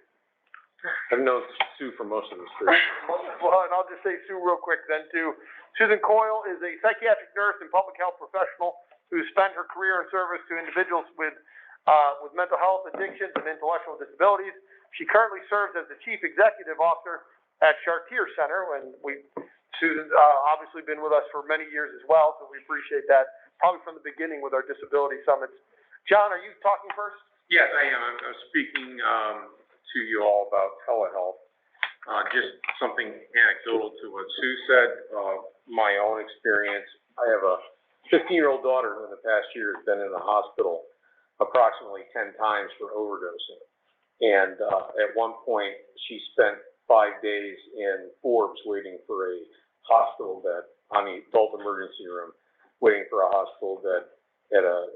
I've known Sue for most of this period. Well, and I'll just say Sue real quick then too. Susan Coyle is a psychiatric nurse and public health professional who spent her career in service to individuals with mental health, addictions, and intellectual disabilities. She currently serves as the Chief Executive Officer at Chartier Center, and Susan's obviously been with us for many years as well, so we appreciate that, probably from the beginning with our disability summits. John, are you talking first? Yes, I am. I'm speaking to you all about telehealth. Just something anecdotal to what Sue said, my own experience. I have a 15-year-old daughter who in the past year has been in the hospital approximately 10 times for overdosing. And at one point, she spent 5 days in Forbes waiting for a hospital bed, on the adult emergency room, waiting for a hospital bed at a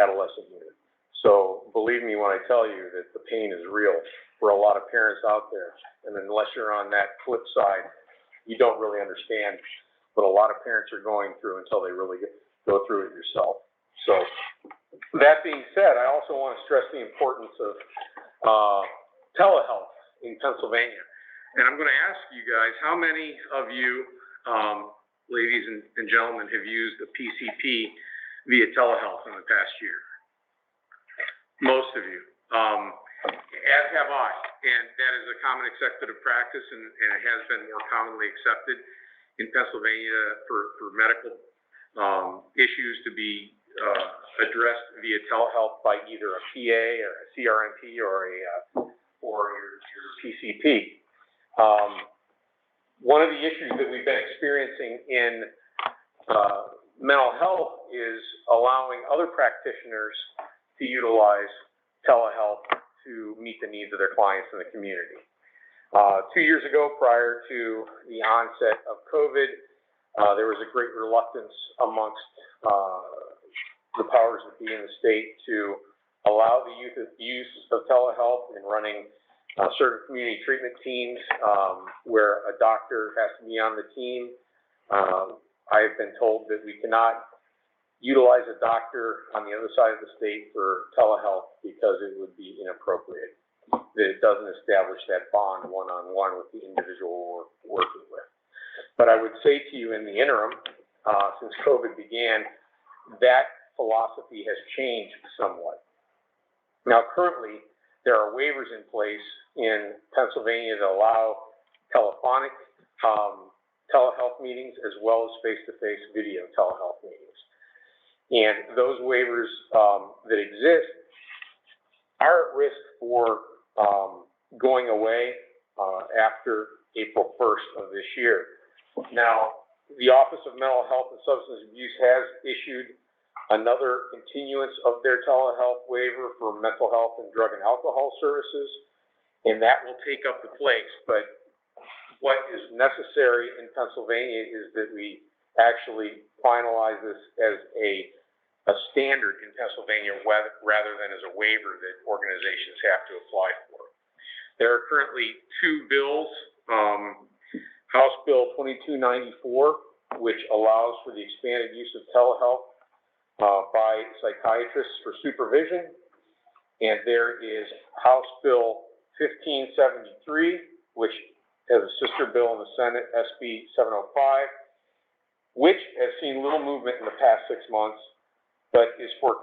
adolescent unit. So believe me when I tell you that the pain is real for a lot of parents out there. And unless you're on that flip side, you don't really understand what a lot of parents are going through until they really go through it yourself. So that being said, I also want to stress the importance of telehealth in Pennsylvania. And I'm going to ask you guys, how many of you, ladies and gentlemen, have used the PCP via telehealth in the past year? Most of you, as have I, and that is a common accepted practice, and it has been more commonly accepted in Pennsylvania for medical issues to be addressed via telehealth by either a PA or a CRNP or your PCP. One of the issues that we've been experiencing in mental health is allowing other practitioners to utilize telehealth to meet the needs of their clients in the community. 2 years ago, prior to the onset of COVID, there was a great reluctance amongst the powers that be in the state to allow the use of telehealth in running certain community treatment teams where a doctor has to be on the team. I have been told that we cannot utilize a doctor on the other side of the state for telehealth because it would be inappropriate, that it doesn't establish that bond one-on-one with the individual we're working with. But I would say to you in the interim, since COVID began, that philosophy has changed somewhat. Now, currently, there are waivers in place in Pennsylvania that allow telephonic telehealth meetings as well as face-to-face video telehealth meetings. And those waivers that exist are at risk for going away after April 1st of this year. Now, the Office of Mental Health and Substance Abuse has issued another continuance of their telehealth waiver for mental health and drug and alcohol services, and that will take up the place. But what is necessary in Pennsylvania is that we actually finalize this as a standard in Pennsylvania rather than as a waiver that organizations have to apply for. There are currently two bills, House Bill 2294, which allows for the expanded use of telehealth by psychiatrists for supervision, and there is House Bill 1573, which has a sister bill in the Senate, SB 705, which has seen little movement in the past 6 months, but is for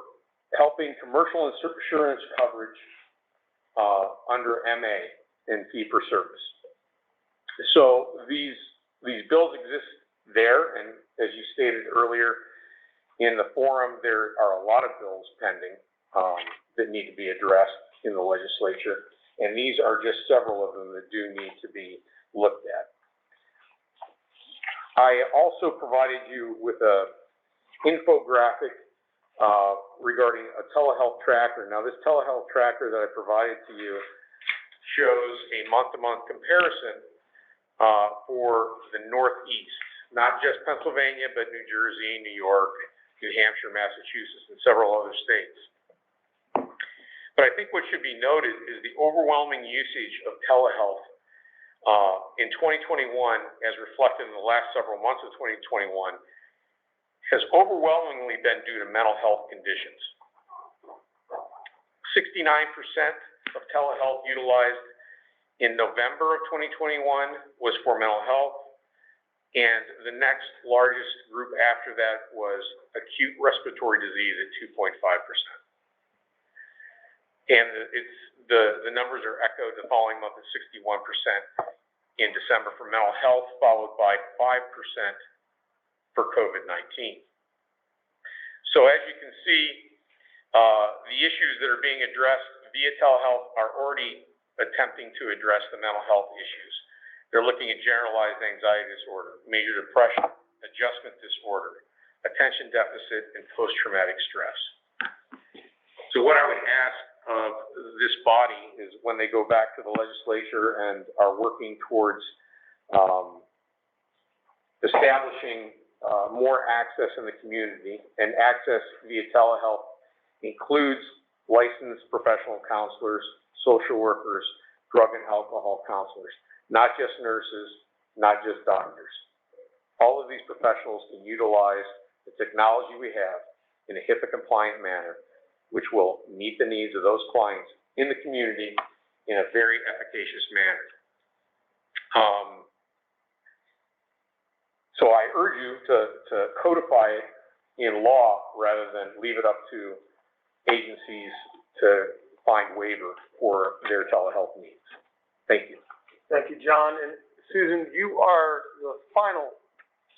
helping commercial insurance coverage under MA and fee for service. So these bills exist there, and as you stated earlier in the forum, there are a lot of bills pending that need to be addressed in the legislature, and these are just several of them that do need to be looked at. I also provided you with a infographic regarding a telehealth tracker. Now, this telehealth tracker that I provided to you shows a month-to-month comparison for the Northeast, not just Pennsylvania, but New Jersey, New York, New Hampshire, Massachusetts, and several other states. But I think what should be noted is the overwhelming usage of telehealth in 2021, as reflected in the last several months of 2021, has overwhelmingly been due to mental health conditions. 69% of telehealth utilized in November of 2021 was for mental health, and the next largest group after that was acute respiratory disease at 2.5%. And the numbers are echoed the following month at 61% in December for mental health, followed by 5% for COVID-19. So as you can see, the issues that are being addressed via telehealth are already attempting to address the mental health issues. They're looking at generalized anxiety disorder, major depression, adjustment disorder, attention deficit, and post-traumatic stress. So what I would ask of this body is when they go back to the legislature and are working towards establishing more access in the community, and access via telehealth includes licensed professional counselors, social workers, drug and alcohol counselors, not just nurses, not just doctors. All of these professionals can utilize the technology we have in a HIPAA-compliant manner, which will meet the needs of those clients in the community in a very efficacious manner. So I urge you to codify it in law rather than leave it up to agencies to find waiver for their telehealth needs. Thank you. Thank you, John. And Susan, you are the final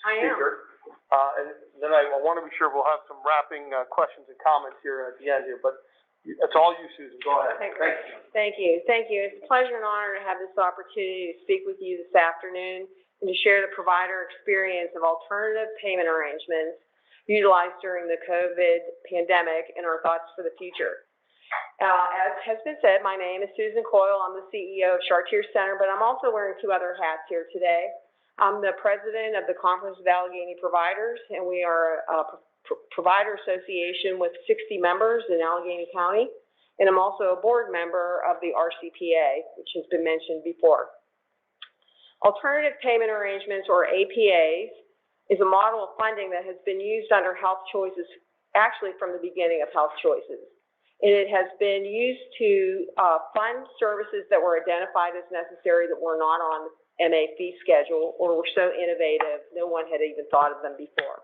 speaker. And then I want to be sure we'll have some wrapping questions and comments here at the end here, but it's all you, Susan. Go ahead. Thank you. It's a pleasure and honor to have this opportunity to speak with you this afternoon and to share the provider experience of alternative payment arrangements utilized during the COVID pandemic and our thoughts for the future. As has been said, my name is Susan Coyle. I'm the CEO of Chartier Center, but I'm also wearing two other hats here today. I'm the president of the Conference of Allegheny Providers, and we are a provider association with 60 members in Allegheny County. And I'm also a board member of the RCPA, which has been mentioned before. Alternative Payment Arrangements, or APAs, is a model of funding that has been used under Health Choices, actually from the beginning of Health Choices. And it has been used to fund services that were identified as necessary that were not on MA fee schedule or were so innovative no one had even thought of them before.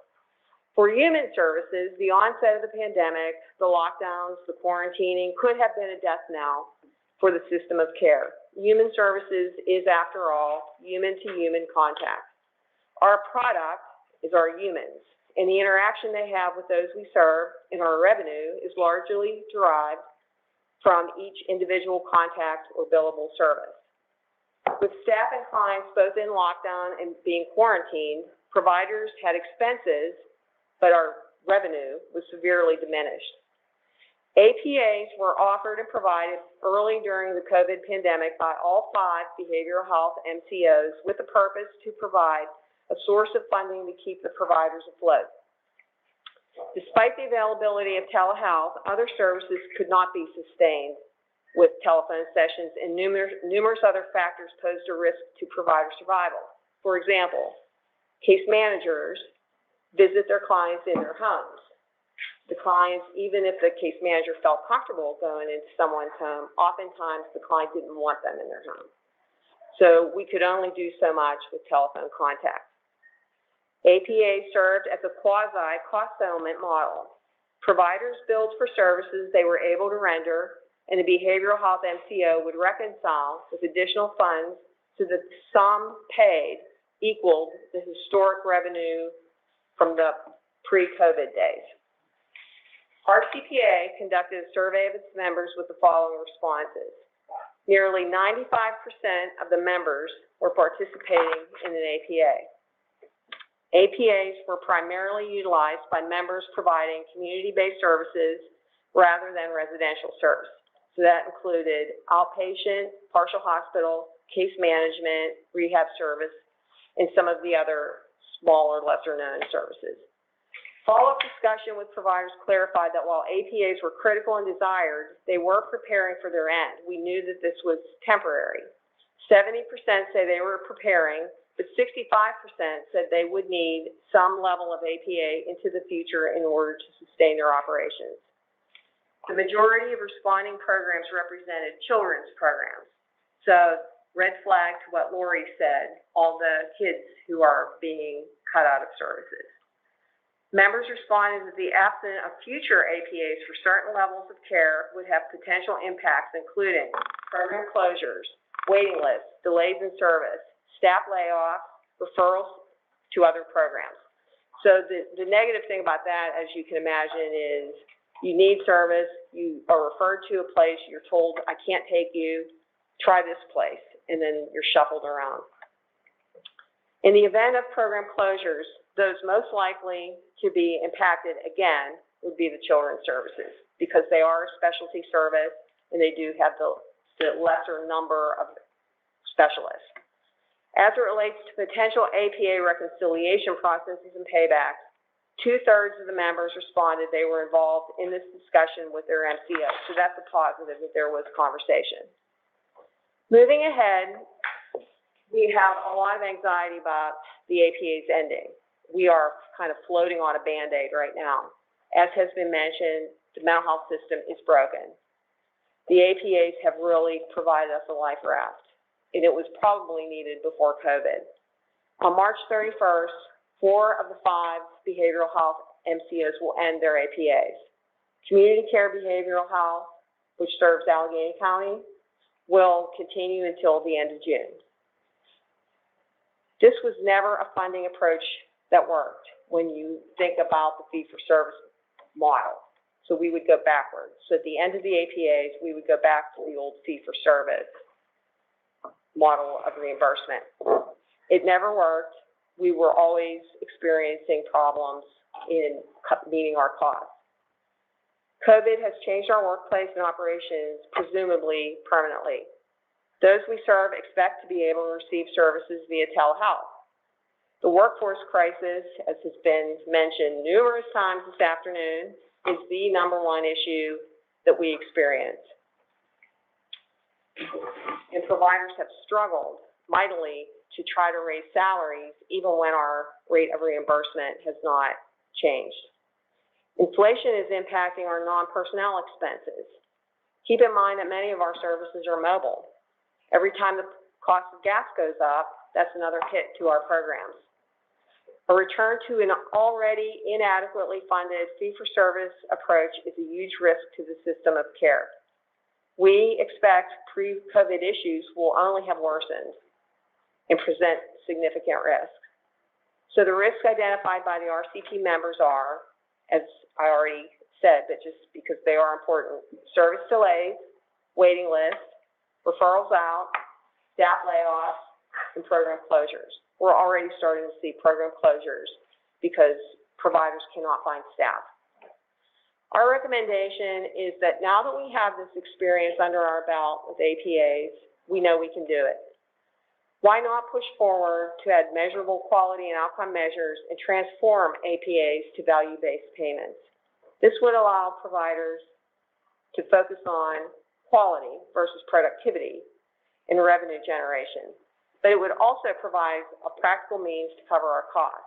For human services, the onset of the pandemic, the lockdowns, the quarantining could have been a death knell for the system of care. Human services is, after all, human-to-human contact. Our product is our humans, and the interaction they have with those we serve, and our revenue is largely derived from each individual contact or billable service. With staff and clients both in lockdown and being quarantined, providers had expenses, but our revenue was severely diminished. APAs were offered and provided early during the COVID pandemic by all 5 behavioral health MCOs with the purpose to provide a source of funding to keep the providers afloat. Despite the availability of telehealth, other services could not be sustained with telephone sessions, and numerous other factors posed a risk to provider survival. For example, case managers visit their clients in their homes. The clients, even if the case manager felt comfortable going into someone's home, oftentimes the client didn't want them in their home. So we could only do so much with telephone contact. APA served as a quasi-cost settlement model. Providers billed for services they were able to render, and the behavioral health MCO would reconcile with additional funds so that the sum paid equaled the historic revenue from the pre-COVID days. RCPA conducted a survey of its members with the following responses. Nearly 95% of the members were participating in an APA. APAs were primarily utilized by members providing community-based services rather than residential service. So that included outpatient, partial hospital, case management, rehab service, and some of the other smaller, lesser-known services. Follow-up discussion with providers clarified that while APAs were critical and desired, they were preparing for their end. We knew that this was temporary. 70% say they were preparing, but 65% said they would need some level of APA into the future in order to sustain their operations. The majority of responding programs represented children's programs. So, red flag to what Lori said, all the kids who are being cut out of services. Members responded that the absence of future APAs for certain levels of care would have potential impacts, including program closures, waiting lists, delays in service, staff layoffs, referrals to other programs. So the negative thing about that, as you can imagine, is you need service, you are referred to a place, you're told, I can't take you, try this place, and then you're shuffled around. In the event of program closures, those most likely to be impacted again would be the children's services because they are a specialty service and they do have the lesser number of specialists. As it relates to potential APA reconciliation processes and paybacks, 2/3 of the members responded they were involved in this discussion with their MCO. So that's a positive that there was conversation. Moving ahead, we have a lot of anxiety about the APAs ending. We are kind of floating on a Band-Aid right now. As has been mentioned, the mental health system is broken. The APAs have really provided us a life raft, and it was probably needed before COVID. On March 31st, 4 of the 5 behavioral health MCOs will end their APAs. Community Care Behavioral Health, which serves Allegheny County, will continue until the end of June. This was never a funding approach that worked when you think about the fee-for-service model. So we would go backwards. So at the end of the APAs, we would go back to the old fee-for-service model of reimbursement. It never worked. We were always experiencing problems in meeting our costs. COVID has changed our workplace and operations, presumably permanently. Those we serve expect to be able to receive services via telehealth. The workforce crisis, as has been mentioned numerous times this afternoon, is the #1 issue that we experience. And providers have struggled mightily to try to raise salaries even when our rate of reimbursement has not changed. Inflation is impacting our non-personnel expenses. Keep in mind that many of our services are mobile. Every time the cost of gas goes up, that's another hit to our programs. A return to an already inadequately funded fee-for-service approach is a huge risk to the system of care. We expect pre-COVID issues will only have worsened and present significant risk. So the risks identified by the RCP members are, as I already said, but just because they are important, service delays, waiting lists, referrals out, staff layoffs, and program closures. We're already starting to see program closures because providers cannot find staff. Our recommendation is that now that we have this experience under our belt with APAs, we know we can do it. Why not push forward to add measurable quality and outcome measures and transform APAs to value-based payments? This would allow providers to focus on quality versus productivity and revenue generation. But it would also provide a practical means to cover our costs.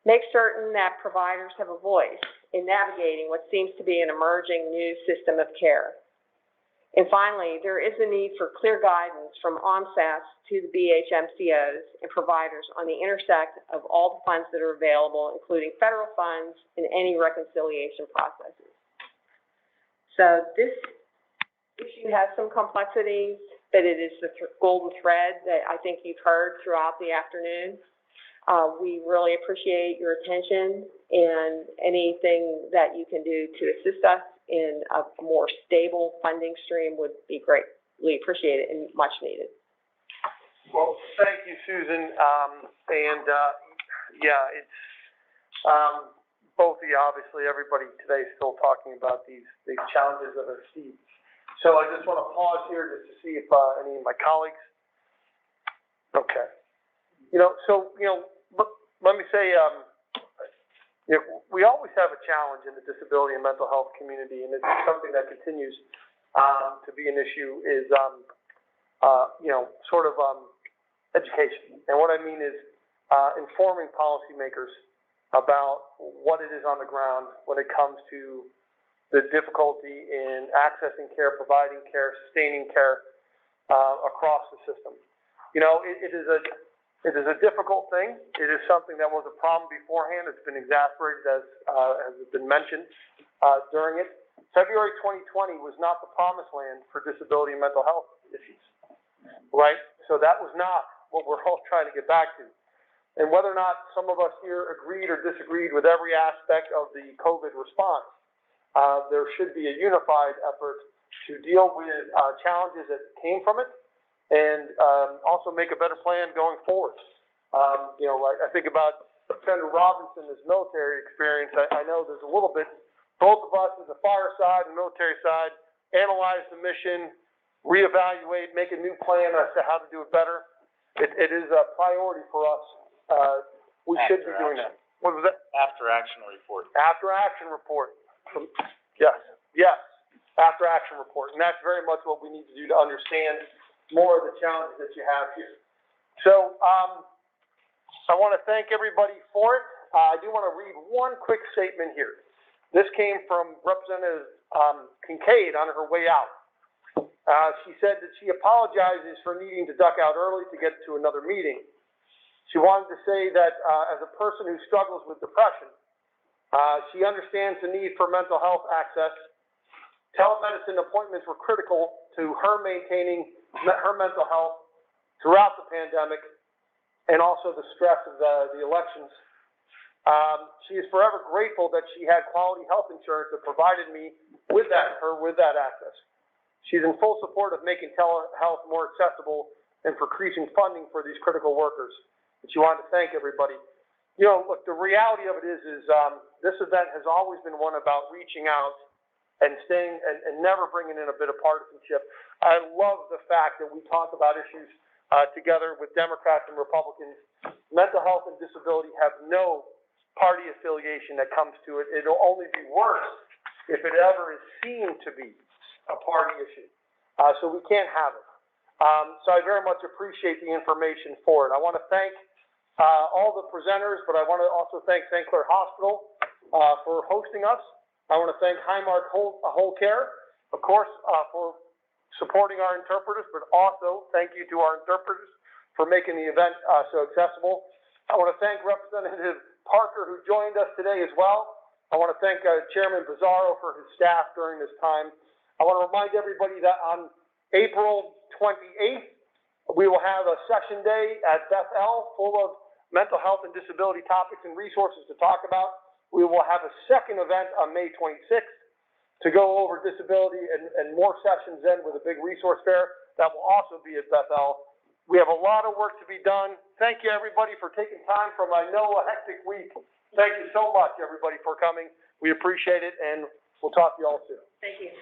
make certain that providers have a voice in navigating what seems to be an emerging new system of care. And finally, there is a need for clear guidance from OMSAS to the BHMCOs and providers on the intersect of all the funds that are available, including federal funds and any reconciliation processes. So this issue has some complexities, but it is the golden thread that I think you've heard throughout the afternoon. We really appreciate your attention, and anything that you can do to assist us in a more stable funding stream would be greatly appreciated and much needed. Well, thank you, Susan. Yeah, it's, both of you, obviously, everybody today is still talking about these challenges that are steep. So I just want to pause here just to see if any of my colleagues. Okay. Let me say, we always have a challenge in the disability and mental health community, and it's something that continues to be an issue is, education. And what I mean is informing policymakers about what it is on the ground when it comes to the difficulty in accessing care, providing care, sustaining care across the system. It is a difficult thing. It is something that was a problem beforehand. It's been exacerbated as has been mentioned during it. February 2020 was not the promised land for disability and mental health issues, right? So that was not what we're all trying to get back to. And whether or not some of us here agreed or disagreed with every aspect of the COVID response, there should be a unified effort to deal with challenges that came from it, and also make a better plan going forward. I think about Senator Robinson, his military experience. I know there's a little bit, both of us as the fire side and military side, analyze the mission, reevaluate, make a new plan as to how to do it better. It is a priority for us. We should be doing that. What was that? After action report. After action report. Yes, after action report. And that's very much what we need to do to understand more of the challenges that you have here. So, I want to thank everybody for it. I do want to read one quick statement here. This came from Representative Kincaid on her way out. She said that she apologizes for needing to duck out early to get to another meeting. She wanted to say that as a person who struggles with depression, she understands the need for mental health access. Telemedicine appointments were critical to her maintaining her mental health throughout the pandemic and also the stress of the elections. She is forever grateful that she had quality health insurance that provided me with that access. She's in full support of making telehealth more accessible and for increasing funding for these critical workers. And she wanted to thank everybody. Look, the reality of it is this event has always been one about reaching out and staying and never bringing in a bit of partisanship. I love the fact that we talk about issues together with Democrats and Republicans. Mental health and disability have no party affiliation that comes to it. It'll only be worse if it ever is seen to be a party issue. So we can't have it. So I very much appreciate the information for it. I want to thank all the presenters, but I want to also thank St. Clair Hospital for hosting us. I want to thank Highmark Whole Care, of course, for supporting our interpreters, but also thank you to our interpreters for making the event so accessible. I want to thank Representative Parker, who joined us today as well. I want to thank Chairman Bizzaro for his staff during this time. I want to remind everybody that on April 28th, we will have a session day at Bethel full of mental health and disability topics and resources to talk about. We will have a second event on May 26th to go over disability and more sessions then with a big resource fair that will also be at Bethel. We have a lot of work to be done. Thank you, everybody, for taking time from, I know, a hectic week. Thank you so much, everybody, for coming. We appreciate it, and we'll talk to you all soon. Thank you.